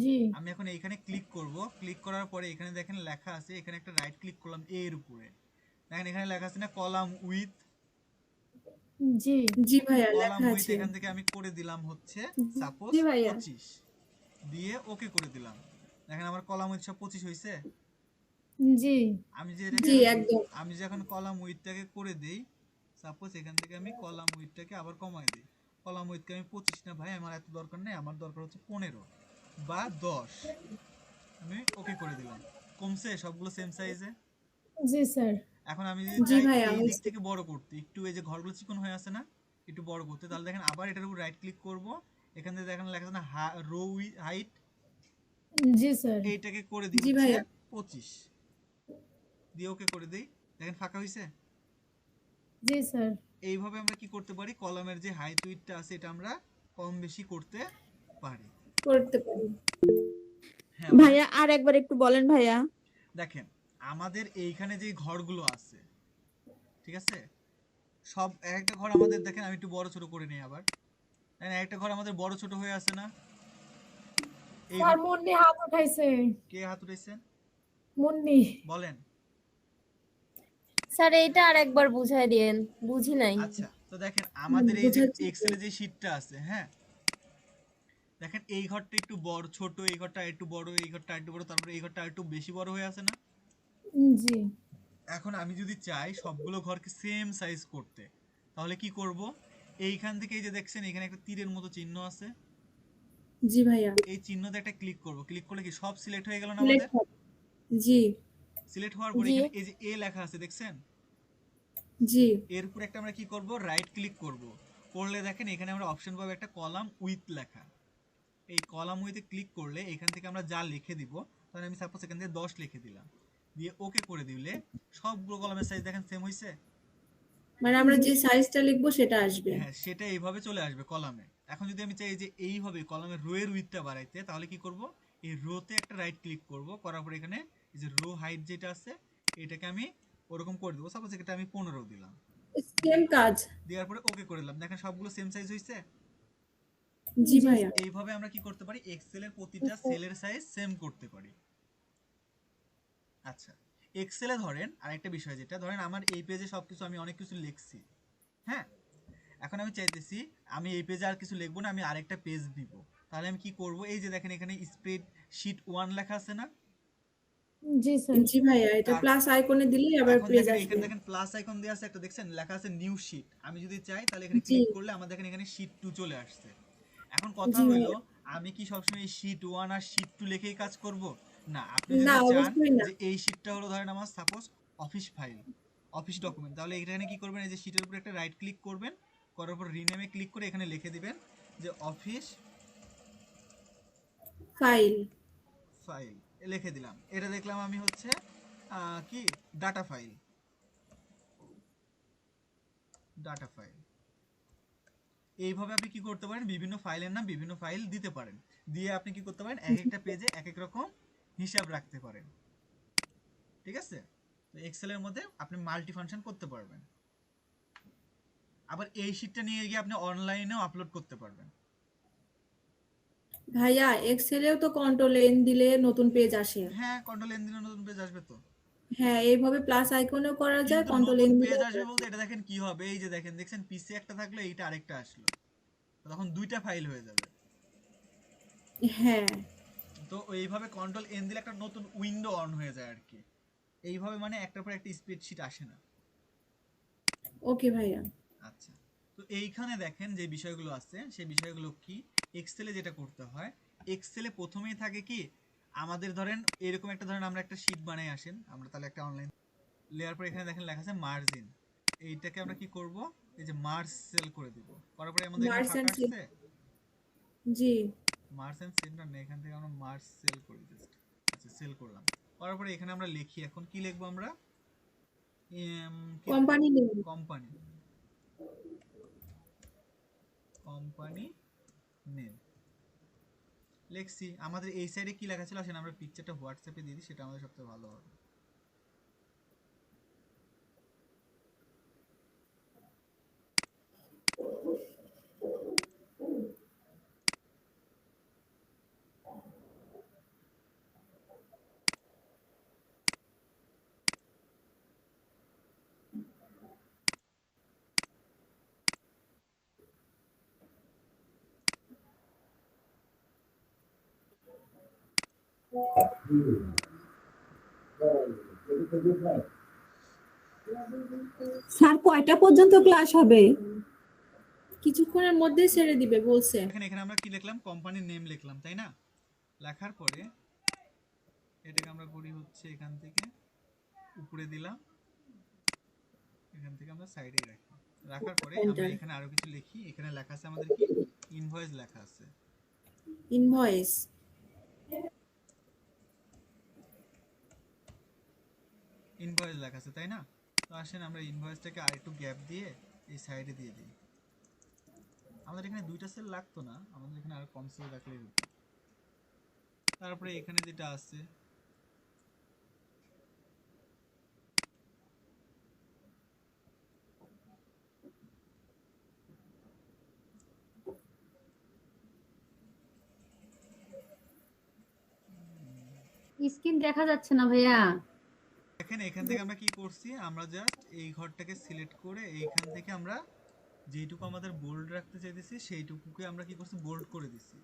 জি আমি এখন এইখানে ক্লিক করব, ক্লিক করার পরে এখানে দেখেন লেখা আছে, এখানে একটা রাইট ক্লিক করলাম এর উপরে, দেখেন এখানে লেখা আছে না কলাম উইথ। জি জি ভাইয়া, কলাম লেখা উইথ আছে। এখান থেকে আমি করে দিলাম হচ্ছে সাপোজ জি ভাইয়া। 25 দিয়ে ওকে করে দিলাম। দেখেন আমার কলাম উইথ সব 25 হয়েছে। জি আমি যে এটাকে জি একদম। আমি যখন কলাম উইথটাকে করে দেই, সাপোজ এখান থেকে আমি কলাম উইথটাকে আবার কমাই দিই, কলাম উইথকে আমি 25 না ভাই, আমার এত দরকার নেই, আমার দরকার হচ্ছে 15 বা 10, আমি ওকে করে দিলাম। কমছে সবগুলো সেম সাইজে? জি স্যার। এখন আমি যদি জি চাই ভাইয়া, এই দিক হয়েছে। থেকে বড় করতে, একটু এই যে ঘরগুলো চিকন হয়ে আছে না, একটু বড় করতে, তাহলে দেখেন আবার এটার উপর রাইট ক্লিক করব, এখান থেকে দেখেন লেখা আছে না রো হাইট, জি স্যার। এইটাকে করে দিই জি হচ্ছে ভাইয়া। 25 দিয়ে ওকে করে দিই, দেখেন ফাঁকা হয়েছে। জি স্যার। এইভাবে আমরা কি করতে পারি, কলামের যে হাইট উইডথটা আছে এটা আমরা কম বেশি করতে পারি। করতে পারি। হ্যাঁ বলেন। ভাইয়া আর একবার একটু বলেন ভাইয়া। দেখেন আমাদের এইখানে যে ঘরগুলো আছে, ঠিক আছে, সব এক একটা ঘর আমাদের, দেখেন আমি একটু বড় ছোট করে নিই আবার, দেখেন একটা ঘর আমাদের বড় ছোট হয়ে আছে না? এই স্যার ঘর, মুন্নি হাত উঠাইছে। কে হাত উঠাইছেন মুন্নি। বলেন। স্যার এইটা আর একবার বুঝাই দিয়েন, বুঝি নাই। আচ্ছা, তো দেখেন আমাদের এই যে বুঝাচ্ছি তো। এক্সেলে যে শীটটা আছে, হ্যাঁ, দেখেন এই ঘরটা একটু বড় ছোট, এই ঘরটা একটু বড়, এই ঘরটা একটু বড়, তারপরে এই ঘরটা একটু বেশি বড় হয়ে আছে না? জি। এখন আমি যদি চাই সবগুলো ঘরকে সেম সাইজ করতে, তাহলে কি করব? এইখান থেকে এই যে দেখছেন এখানে একটা তীরের মতো চিহ্ন আছে, জি ভাইয়া। এই চিহ্নতে একটা ক্লিক করব, ক্লিক করলে কি সব সিলেক্ট হয়ে গেল না সিলেক্ট আমাদের? হবে। জি সিলেক্ট হওয়ার পরে জি। এখানে এই যে এ লেখা আছে দেখছেন, জি এরপর একটা আমরা কি করব, রাইট ক্লিক করব, করলে দেখেন এখানে আমরা অপশন পাবো একটা কলাম উইথ লেখা। এই কলাম উইথে ক্লিক করলে এখান থেকে আমরা যা লিখে দিব, তাহলে আমি সাপোজ এখান থেকে 10 লিখে দিলাম, দিয়ে ওকে করে দিলে সবগুলো কলামের সাইজ দেখেন সেম হইছে। মানে আমরা যে সাইজটা লিখবো সেটা আসবে। হ্যাঁ, সেটা এইভাবে চলে আসবে কলামে। এখন যদি আমি চাই যে এইভাবে কলামের রো এর উইডথটা বাড়াইতে, তাহলে কি করব, এই রোতে একটা রাইট ক্লিক করব, করার পর এখানে এই যে রো হাইট যেটা আছে এটাকে আমি ওরকম করে দেবো, সাপোজ এটা আমি 15 দিলাম, সেম কাজ। দেওয়ার পরে ওকে করে দিলাম, দেখেন সবগুলো সেম সাইজ হইছে। জি ভাইয়া। এইভাবে আমরা কি করতে পারি, এক্সেলের প্রতিটা সেলের সাইজ সেম করতে পারি। আচ্ছা, এক্সেলে ধরেন আরেকটা বিষয়, যেটা ধরেন আমার এই পেজে সবকিছু আমি অনেক কিছু লিখছি, হ্যাঁ, এখন আমি চাইতেছি আমি এই পেজে আর কিছু লিখবো না, আমি আরেকটা পেজ দিব, তাহলে আমি কি করব, এই যে দেখেন এখানে স্প্রেড শীট 1 লেখা আছে না? জি স্যার। জি ভাইয়া, এটা তার প্লাস আইকনে দিলেই আবার এখন পেজ দেখেন আসবে। এখানে দেখেন প্লাস আইকন দেওয়া আছে একটা, দেখছেন লেখা আছে নিউ শীট, আমি যদি চাই তাহলে এখানে জি ক্লিক করলে আমার দেখেন এখানে শীট 2 চলে আসছে। এখন কথা জি হইলো, ভাইয়া। আমি কি সবসময় এই শীট 1 আর শীট 2 লিখেই কাজ করব? না, আপনি না যদি চান অবশ্যই না। যে এই শীটটা হলো ধরেন আমার suppose office file, office document, তাহলে এখানে কি করবেন, এই যে শীটের উপর একটা রাইট ক্লিক করবেন, করার পর রিনেমে ক্লিক করে এখানে লিখে দিবেন যে অফিস ফাইল। ফাইল, লিখে দিলাম, এটা দেখলাম আমি হচ্ছে কি ডাটা ফাইল, ডাটা ফাইল। এইভাবে আপনি কি করতে পারেন, বিভিন্ন ফাইলের নাম বিভিন্ন ফাইল দিতে পারেন, দিয়ে আপনি কি করতে পারেন, এক একটা পেজে এক এক রকম হিসাব রাখতে পারেন, ঠিক আছে? তো এক্সেলের মধ্যে আপনি মাল্টি ফাংশন করতে পারবেন, আবার এই শীটটা নিয়ে গিয়ে আপনি অনলাইনেও আপলোড করতে পারবেন। ভাইয়া এক্সেলেও তো কন্ট্রোল এন দিলে নতুন পেজ আসে। হ্যাঁ, কন্ট্রোল এন দিলে নতুন পেজ আসবে তো, হ্যাঁ এইভাবে প্লাস আইকনেও করা যায়, কিন্তু কন্ট্রোল নতুন এন পেজ দিলেও আসবে করা বলতে এটা দেখেন কি হবে, এই যে দেখেন দেখছেন পিসে একটা থাকলে এইটা আরেকটা আসলো, তখন দুইটা ফাইল হয়ে যাবে। যায়। হ্যাঁ তো এইভাবে কন্ট্রোল এন দিলে একটা নতুন উইন্ডো অন হয়ে যায় আর কি, এইভাবে মানে একটার পর একটা স্প্রেডশিট আসে না। ওকে ভাইয়া। আচ্ছা, তো এইখানে দেখেন যে বিষয়গুলো আছে সেই বিষয়গুলো কি, এক্সেলে যেটা করতে হয়, এক্সেলে প্রথমেই থাকে কি, আমাদের ধরেন এরকম একটা, ধরেন আমরা একটা শীট বানাই আসেন, আমরা তাহলে একটা অনলাইন লেয়ার পর এখানে দেখেন লেখা আছে মার্জিন, এইটাকে আমরা কি করব, এই যে মার্জ সেল করে দিব, করার পরে আমাদের এখানে মার্স ফাঁকা এন্ড আসছে, জি মার্জ এন্ড সেন্টার নেই, এখান থেকে আমরা মার্জ সেল করি জাস্ট। আচ্ছা, সেল করলাম, করার পরে এখানে আমরা লিখি, এখন কি লিখবো আমরা, company name. Company, company name লিখছি। আমাদের এই সাইডে কি লেখা ছিল আসেন আমরা পিকচারটা হোয়াটসঅ্যাপে দিয়ে দিই, সেটা আমাদের সবথেকে ভালো হবে। স্যার কয়টা পর্যন্ত ক্লাস হবে? কিছুক্ষণের মধ্যেই ছেড়ে দিবে বলছে। দেখেন এখানে আমরা কি লিখলাম, কোম্পানির নেম লিখলাম, তাই না? লেখার পরে এটাকে আমরা করি হচ্ছে এখান থেকে উপরে দিলাম, এখান থেকে আমরা সাইডে রাখি, রাখার পরে আমরা এন্টার। এখানে আরো কিছু লিখি, এখানে লেখা আছে আমাদের কি, ইনভয়েস লেখা আছে, ইনভয়েস। ইনভয়েস লেখা আছে, তাই না? তো আসেন আমরা ইনভয়েসটাকে আরেকটু গ্যাপ দিয়ে এই সাইডে দিয়ে দিই। আমাদের এখানে 2টা সেল লাগতো না, আমাদের এখানে আর কম সেল রাখলেই হতো। তারপরে এখানে যেটা আছে স্ক্রিন দেখা যাচ্ছে না ভাইয়া। দেখেন, এখান থেকে আমরা কি করছি, আমরা জাস্ট এই ঘরটাকে সিলেক্ট করে এইখান থেকে আমরা যেইটুকু আমাদের বোল্ড রাখতে চাইতেছি সেইটুকুকে আমরা কি করছি, বোল্ড করে দিছি।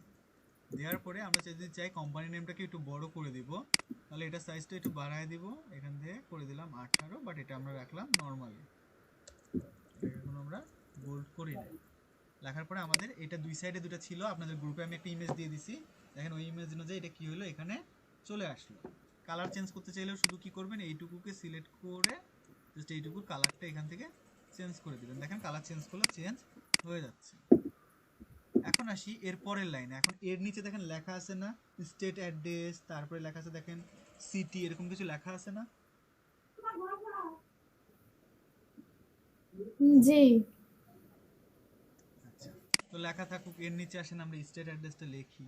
দেওয়ার পরে আমরা যদি চাই কোম্পানি নেমটাকে একটু বড় করে দিব, তাহলে এটা সাইজটা একটু বাড়ায় দিব, এখান থেকে করে দিলাম 18, বাট এটা আমরা রাখলাম নর্মালি, এখন আমরা বোল্ড করি না। লেখার পরে আমাদের এটা দুই সাইডে দুটো ছিল, আপনাদের গ্রুপে আমি একটা ইমেজ দিয়ে দিছি, দেখেন ওই ইমেজ অনুযায়ী এটা কি হলো, এখানে চলে আসলো। কালার চেঞ্জ করতে চাইলেও শুধু কি করবেন, এইটুকুকে সিলেক্ট করে জাস্ট এইটুকুর কালারটা এখান থেকে চেঞ্জ করে দিবেন, দেখেন কালার চেঞ্জ করলে চেঞ্জ হয়ে যাচ্ছে। এখন আসি এর পরের লাইনে। এখন এর নিচে দেখেন লেখা আছে না স্টেট অ্যাড্রেস, তারপরে লেখা আছে দেখেন সিটি, এরকম কিছু লেখা আছে না? জি। আচ্ছা, তো লেখা থাকুক, এর নিচে আসেন আমরা স্টেট অ্যাড্রেসটা লিখি।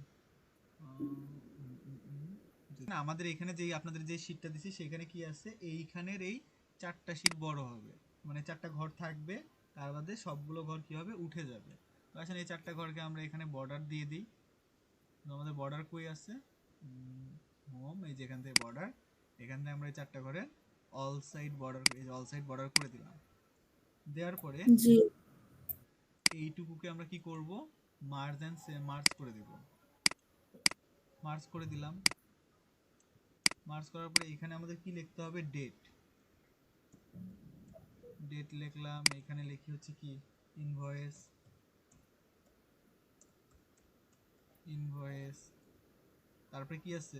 না, আমাদের এখানে যেই আপনাদের যে শীটটা দিছি সেখানে কি আছে, এইখানের এই 4টা শীট বড় হবে, মানে 4টা ঘর থাকবে, তার বাদে সবগুলো ঘর কি হবে, উঠে যাবে। তো আসেন এই 4টা ঘরকে আমরা এখানে বর্ডার দিয়ে দিই। আমাদের বর্ডার কই আছে, হোম, এই যেখান থেকে বর্ডার, এখান থেকে আমরা এই 4টা ঘরে অল সাইড বর্ডার, এই অল সাইড বর্ডার করে দিলাম। দেওয়ার পরে জি। এইটুকুকে আমরা কি করব, মার্জ এন্ড মার্জ করে দিব। মার্জ করে দিলাম। মার্জ করার পরে এখানে আমাদের কি লিখতে হবে, ডেট। ডেট লিখলাম, এখানে লিখি হচ্ছে কি ইনভয়েস, ইনভয়েস, তারপরে কি আছে,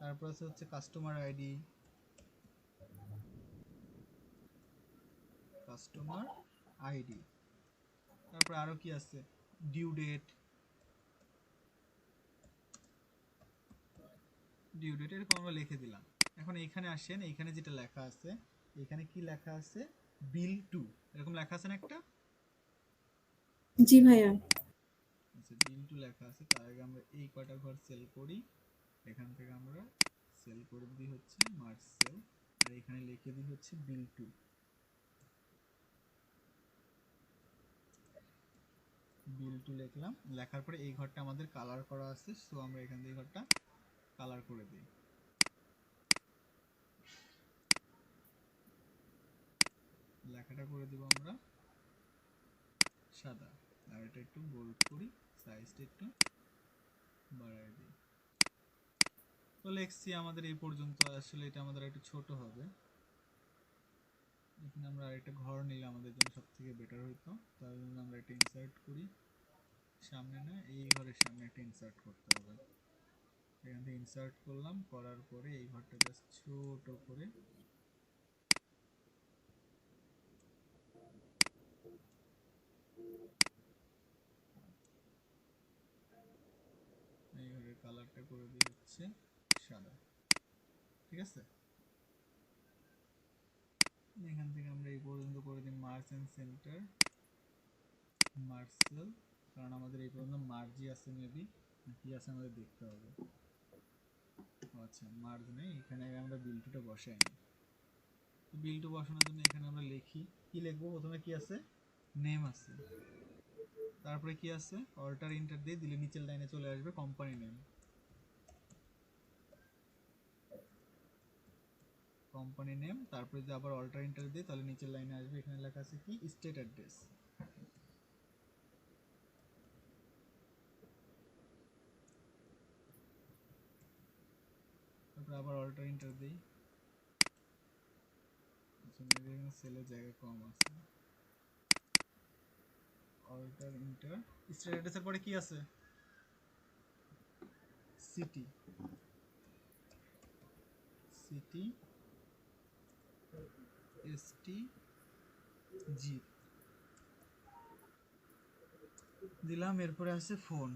তারপর আছে হচ্ছে কাস্টমার আইডি, কাস্টমার আইডি, তারপর আরো কি আছে, ডিউ ডেট, ডিউ ডেট, এরকম আমরা লিখে দিলাম। এখন এইখানে আসেন, এইখানে যেটা লেখা আছে, এখানে কি লেখা আছে, বিল টু, এরকম লেখা আছে না একটা? জি ভাইয়া। আচ্ছা, বিল টু লেখা আছে। তার আগে আমরা এই কয়টা ঘর সেল করি, এখান থেকে আমরা সেল করে দিই হচ্ছে মার্চ সেল, আর এখানে লিখে দিই হচ্ছে বিল টু। বিল টু লিখলাম, লেখার পরে এই ঘরটা আমাদের কালার করা আছে, সো আমরা এখান থেকে ঘরটা কালার করে দিই। লেখাটা করে দিব আমরা সাদা, আর এটা একটু বোল্ড করি, সাইজটা একটু বাড়ায় দিই। তো লেখছি আমাদের এই পর্যন্ত, আসলে এটা আমাদের একটু ছোট হবে, এখানে আমরা আরেকটা ঘর নিলে আমাদের জন্য সব থেকে বেটার হইতো। তার জন্য আমরা একটা ইনসার্ট করি, সামনে না এই ঘরের সামনে একটা ইনসার্ট করতে হবে, এখান থেকে ইনসার্ট করলাম, করার পরে এই ঘরটা জাস্ট ছোট করে এই ঘরের কালারটা করে দিই হচ্ছে সাদা, ঠিক আছে? এখান থেকে আমরা এই পর্যন্ত করে দিই মার্চ এন্ড সেন্টার, মার্সেল, কারণ আমাদের এই পর্যন্ত মার্জি আছে, মেবি কি আছে আমাদের দেখতে হবে। আচ্ছা, মার্জ নেই, এখানে আমরা বিল টুটা বসাই নি। তো বিল টু বসানোর জন্য এখানে আমরা লিখি, কি লিখবো, প্রথমে কি আছে, নেম আছে, তারপরে কি আছে, অল্টার ইন্টার দিয়ে দিলে নিচের লাইনে চলে আসবে কোম্পানি নেম, কোম্পানি নেম, তারপরে যদি আবার অল্টার ইন্টার দিই তাহলে নিচের লাইনে আসবে, এখানে লেখা আছে কি স্টেট অ্যাড্রেস। তারপরে আবার অল্টার ইন্টার দিই, আচ্ছা মেবি এখানে সেলের জায়গা কম আছে, অল্টার ইন্টার, স্টেট অ্যাড্রেসের পরে কি আছে, সিটি, সিটি এসটি জি দিলাম, এরপরে আছে ফোন।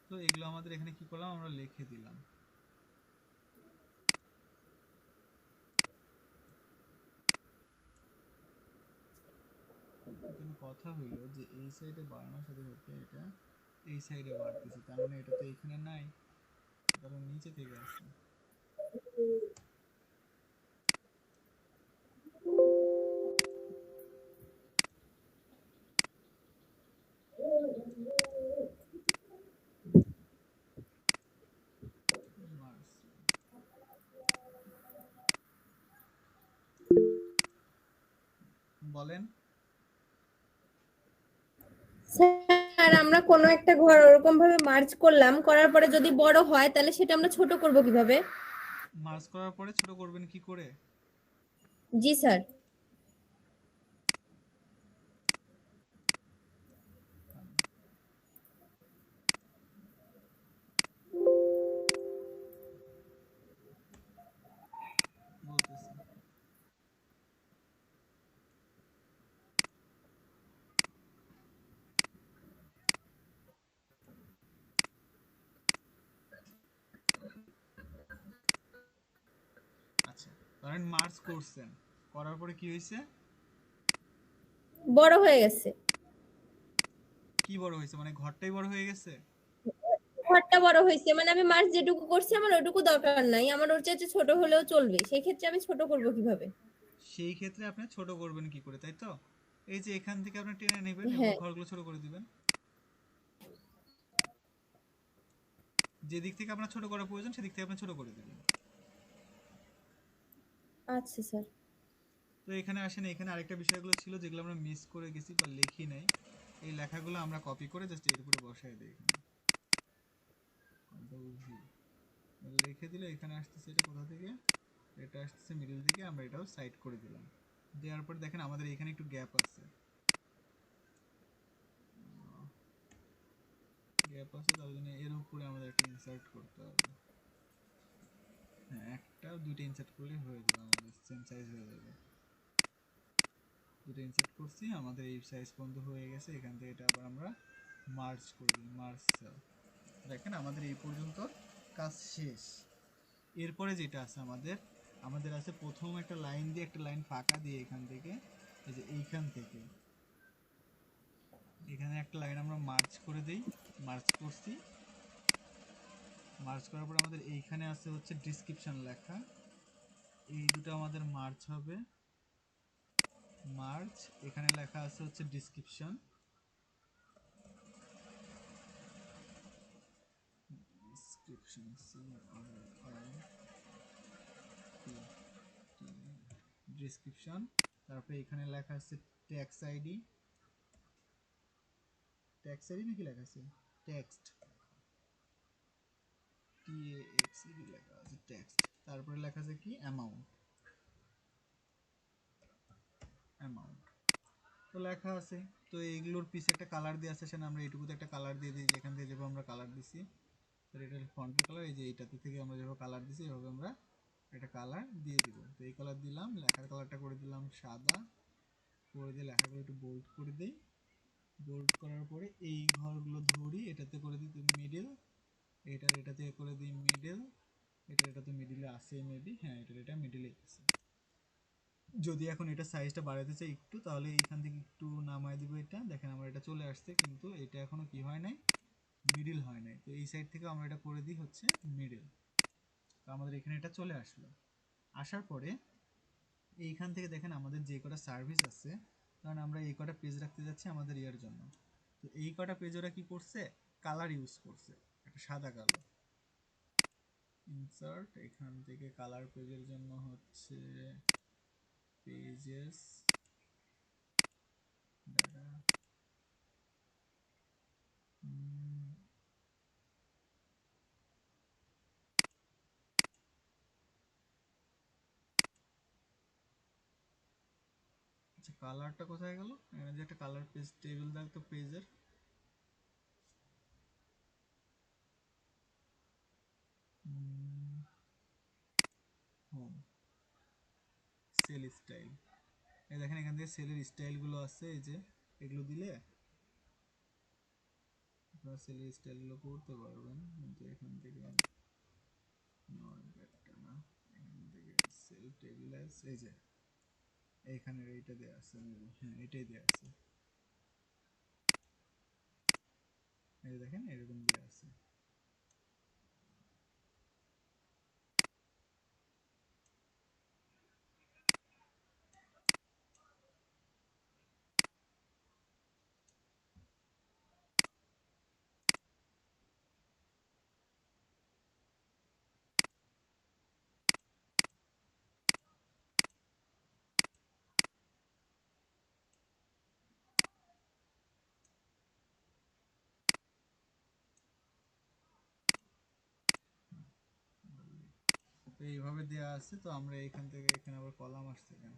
তো এগুলো আমাদের এখানে কি করলাম, আমরা লিখে দিলাম। এখানে কথা হইলো যে এই সাইডে বাড়ানোর সাথে সাথে এটা এই সাইডে বাড়তেছে, তার মানে এটা তো এখানে নাই, এটা তো নিচে থেকে আসছে। মার্স বলেন। স্যার আমরা কোনো একটা ঘর ওরকম ভাবে মার্জ করলাম, করার পরে যদি বড় হয় তাহলে সেটা আমরা ছোট করব কিভাবে? মার্স করার পরে ছোট করবেন কি করে? জি স্যার। বলতেছি, আচ্ছা ধরেন মার্স করছেন, করার পরে কি হয়েছে? বড় হয়ে গেছে। কি বড় হয়েছে মানে ঘরটাই বড় হয়ে গেছে? ঘরটা বড় হয়েছে মানে আমি মার্জ যেটুকু করছি আমার ওটুকু দরকার নাই, আমার ওর চাইতে ছোট হলেও চলবে, সেই ক্ষেত্রে আমি ছোট করব কিভাবে? সেই ক্ষেত্রে আপনি ছোট করবেন কি করে, তাই তো? এই যে এখান থেকে আপনি টেনে নেবেন এবং হ্যাঁ। ঘরগুলো ছোট করে দিবেন। যে দিক থেকে আপনার ছোট করা প্রয়োজন সেদিক থেকে আপনি ছোট করে দিবেন। আচ্ছা স্যার। তো এখানে আসেন, এখানে আরেকটা বিষয়গুলো ছিল যেগুলো আমরা মিস করে গেছি বা লিখি নাই, এই লেখাগুলো আমরা কপি করে জাস্ট এর উপরে বসাই দিই। এখানে Control V লিখে দিলে এখানে আসতেছে এটা কোথা থেকে, এটা আসতেছে মিডল থেকে, আমরা এটাও সাইড করে দিলাম। দেওয়ার পর দেখেন আমাদের এখানে একটু গ্যাপ আছে, তার জন্য এর উপরে আমাদের একটা ইনসার্ট করতে হবে। হ্যাঁ একটা দুইটা ইনসার্ট করলে হয়ে যাবে, আমাদের সেম সাইজ হয়ে যাবে। দুটো ইনসার্ট করছি, আমাদের এই সাইজ পর্যন্ত হয়ে গেছে। এখান থেকে এটা আবার আমরা মার্জ করে দিই, মার্জ সেল। দেখেন আমাদের এই পর্যন্ত কাজ শেষ। এরপরে যেটা আছে আমাদের, আমাদের আছে প্রথম একটা লাইন দিয়ে একটা লাইন ফাঁকা দিয়ে এখান থেকে এই যে এইখান থেকে এখানে একটা লাইন আমরা মার্জ করে দিই। মার্জ করছি, মার্জ করার পর আমাদের এইখানে আছে হচ্ছে ডেসক্রিপশন লেখা, এই দুটো আমাদের মার্জ হবে। মার্জ, এখানে লেখা আছে হচ্ছে ডেসক্রিপশন, ডেসক্রিপশন ডেসক্রিপশন। তারপরে এখানে লেখা আছে ট্যাক্স আইডি, ট্যাক্স আইডি নাকি লেখা আছে টেক্সট, TAXD লেখা আছে টেক্সট। তারপরে লেখা আছে কি অ্যামাউন্ট, অ্যামাউন্ট তো লেখা আছে। তো এইগুলোর পিছে একটা কালার দিয়ে আছে, সেখানে আমরা এইটুকুতে একটা কালার দিয়ে দিই, যেখান থেকে যেভাবে আমরা কালার দিছি। তো এটা ফন্টের কালার, এই যে এইটাতে থেকে আমরা যেভাবে কালার দিছি এভাবে আমরা একটা কালার দিয়ে দিব। তো এই কালার দিলাম, লেখার কালারটা করে দিলাম সাদা, করে দিয়ে লেখাগুলো একটু বোল্ড করে দিই। বোল্ড করার পরে এই ঘরগুলো ধরি, এটাতে করে দিই মিডল, এটাতে করে দিই মিডল, এটাতে মিডলে আছে মেবি, হ্যাঁ এটা মিডলে আছে। যদি এখন এটা সাইজটা বাড়াতে চাই একটু, তাহলে এইখান থেকে একটু নামায় দিব। এটা দেখেন আমার এটা চলে আসছে, কিন্তু এটা এখনো কি হয় নাই, মিডল হয় নাই। তো এই সাইড থেকে আমরা এটা করে দিই হচ্ছে মিডল। তো আমাদের এখানে এটা চলে আসলো। আসার পরে এইখান থেকে দেখেন আমাদের যে কটা সার্ভিস আছে, কারণ আমরা এই কটা পেজ রাখতে যাচ্ছি আমাদের ইয়ার জন্য। তো এই কটা পেজ ওরা কি করছে, কালার ইউজ করছে, একটা সাদা কালো। ইনসার্ট, এখান থেকে কালার পেজের জন্য হচ্ছে পেজেস ডাটা, আচ্ছা কালারটা কোথায় গেল, এখানে যে একটা কালার পেজ টেবিল থাকতো পেজের, হোম সেল স্টাইল, এই দেখেন এখান থেকে সেলের স্টাইলগুলো আছে, এই যে এগুলো দিলে আপনারা সেলের স্টাইলগুলো করতে পারবেন। কিন্তু এখান থেকে নট একটা না, এখান থেকে সেল টেবিল আছে, এই যে এইখানে এইটা দেওয়া আছে মেবি, হ্যাঁ এটাই দেওয়া আছে। এই যে দেখেন এরকম দেওয়া আছে। তো এইভাবে দেওয়া আছে। তো আমরা এখান থেকে এখানে আবার কলাম আসছে কেন?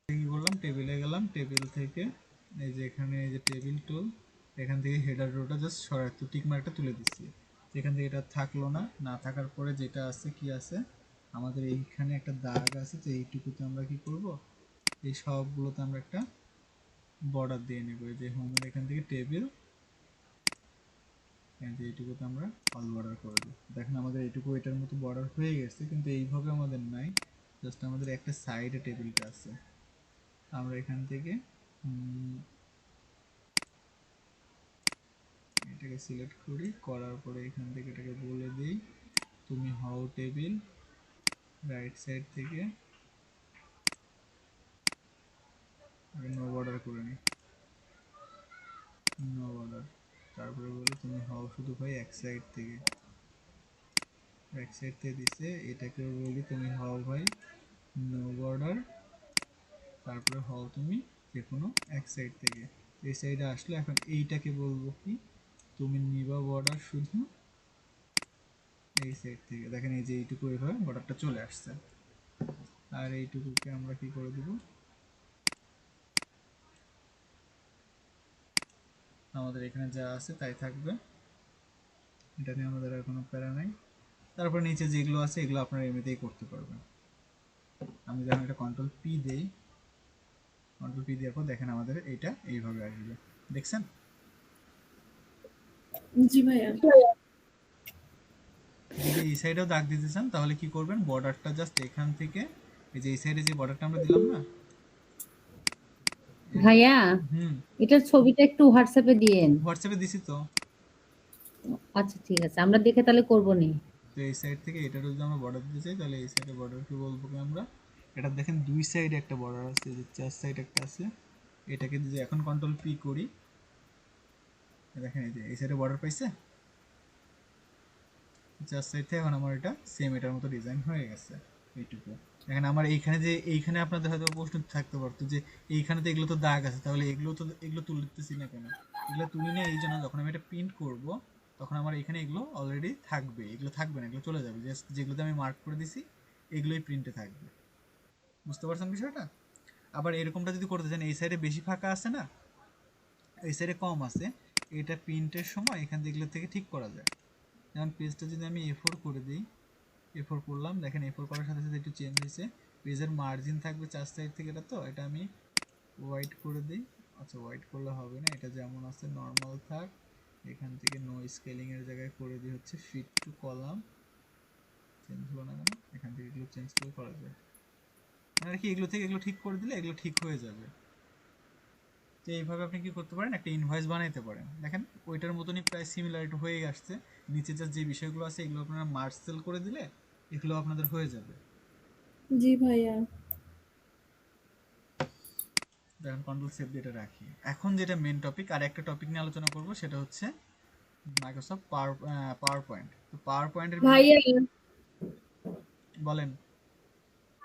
কি করলাম, টেবিলে গেলাম, টেবিল থেকে এই যে এখানে এই যে টেবিল টুল, এখান থেকে হেডার রোটা জাস্ট সরাই তো টিক মার্কটা তুলে দিচ্ছি। এখান থেকে এটা থাকলো না, না থাকার পরে যেটা আছে কি আছে আমাদের এইখানে একটা দাগ আছে। তো এইটুকুতে আমরা কি করব, এই সবগুলোতে আমরা একটা বর্ডার দিয়ে নেব। এই যে হোমের এখান থেকে টেবিল, এইটুকুতে আমরা অল বর্ডার করে দিই। দেখেন আমাদের এইটুকু এটার মতো বর্ডার হয়ে গেছে, কিন্তু এইভাবে আমাদের নাই, জাস্ট আমাদের একটা সাইডে টেবিলটা আছে। আমরা এখান থেকে এটাকে সিলেক্ট করি, করার পরে এখান থেকে এটাকে বলে দিই তুমি হও টেবিল, রাইট সাইড থেকে নো বর্ডার করে নিই, নো বর্ডার। তারপরে বলি তুমি হও শুধু ভাই এক সাইড থেকে, এক সাইড থেকে দিছে। এটাকে বলি তুমি হও ভাই নো বর্ডার, তারপরে হও তুমি যে কোনো এক সাইড থেকে। এই সাইডে আসলে এখন এইটাকে বলবো কি তুমি নিবা বর্ডার শুধু এই সাইড থেকে। দেখেন এই যে এইটুকু এইভাবে বর্ডারটা চলে আসছে। আর এইটুকুকে আমরা কি করে দিব, আমাদের এখানে যা আছে তাই থাকবে, এটা নিয়ে আমাদের আর কোনো প্যারা নাই। তারপর নিচে যেগুলো আছে এগুলো আপনারা এমনিতেই করতে পারবেন। আমি যখন এটা কন্ট্রোল পি দেই, কন্ট্রোল পি দেওয়ার পর দেখেন আমাদের এইটা এইভাবে আসবে, দেখছেন? জি ভাইয়া। যদি এই সাইডেও দাগ দিতে চান তাহলে কি করবেন, বর্ডারটা জাস্ট এখান থেকে এই যে এই সাইডে যে বর্ডারটা আমরা দিলাম না, ভাইয়া হুম, এটার ছবিটা একটু হোয়াটসঅ্যাপে দিয়েন। হোয়াটসঅ্যাপে দিছি তো। আচ্ছা ঠিক আছে, আমরা দেখে তাহলে করবো নি। তো এই সাইড থেকে এটারও যদি আমরা বর্ডার দিতে চাই তাহলে এই সাইডে বর্ডারকে বলবো কি আমরা, এটা দেখেন দুই সাইডে একটা বর্ডার আছে, যে চার সাইড একটা আছে। এটাকে যদি এখন কন্ট্রোল পি করি, দেখেন এই যে এই সাইডে বর্ডার পাইছে, চার সাইড থেকে এখন আমার এটা সেম এটার মতো ডিজাইন হয়ে গেছে। এইটুকু দেখেন আমার এইখানে যে এইখানে আপনাদের হয়তো প্রশ্ন থাকতে পারতো যে এইখানে তো এগুলো তো দাগ আছে, তাহলে এগুলো তুলতেছি না কেন? এগুলো তুলি না এই জন্য, যখন আমি এটা প্রিন্ট করব তখন আমার এখানে এগুলো অলরেডি থাকবে, এগুলো থাকবে না, এগুলো চলে যাবে। জাস্ট যেগুলোতে আমি মার্ক করে দিছি এগুলোই প্রিন্টে থাকবে। বুঝতে পারছেন বিষয়টা? আবার এরকমটা যদি করতে চান, এই সাইডে বেশি ফাঁকা আছে না, এই সাইডে কম আছে, এটা প্রিন্টের সময় এখান থেকে এগুলো থেকে ঠিক করা যায়। যেমন পেজটা যদি আমি A4 করে দিই, A4 করলাম, দেখেন A4 করার সাথে সাথে একটু চেঞ্জ হয়েছে। পেজের মার্জিন থাকবে চার সাইড থেকে, এটা তো এটা আমি হোয়াইট করে দিই। আচ্ছা হোয়াইট করলে হবে না, এটা যেমন আছে নর্মাল থাক। এখান থেকে নো স্কেলিং এর জায়গায় করে দিই হচ্ছে ফিট টু কলাম। চেঞ্জ হলো না কেন? এখান থেকে এগুলো চেঞ্জ করে করা যায়, মানে আর কি এগুলো থেকে এগুলো ঠিক করে দিলে এগুলো ঠিক হয়ে যাবে। তো এইভাবে আপনি কি করতে পারেন, একটা ইনভয়েস বানাইতে পারেন। দেখেন ওইটার মতনই প্রায় সিমিলারিটি হয়ে আসছে। নিচে যে বিষয়গুলো আছে এগুলো আপনারা মার্জ সেল করে দিলে এগুলো আপনাদের হয়ে যাবে। জি ভাইয়া। দেখেন কন্ট্রোল সেভ দিয়ে এটা রাখি। এখন যেটা মেন টপিক, আর একটা টপিক নিয়ে আলোচনা করব, সেটা হচ্ছে মাইক্রোসফট পাওয়ার পয়েন্ট। তো পাওয়ার পয়েন্টের ভাইয়া বলেন।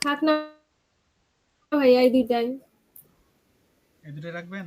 থাক না ভাইয়া এই দুইটাই। এই দুটো রাখবেন।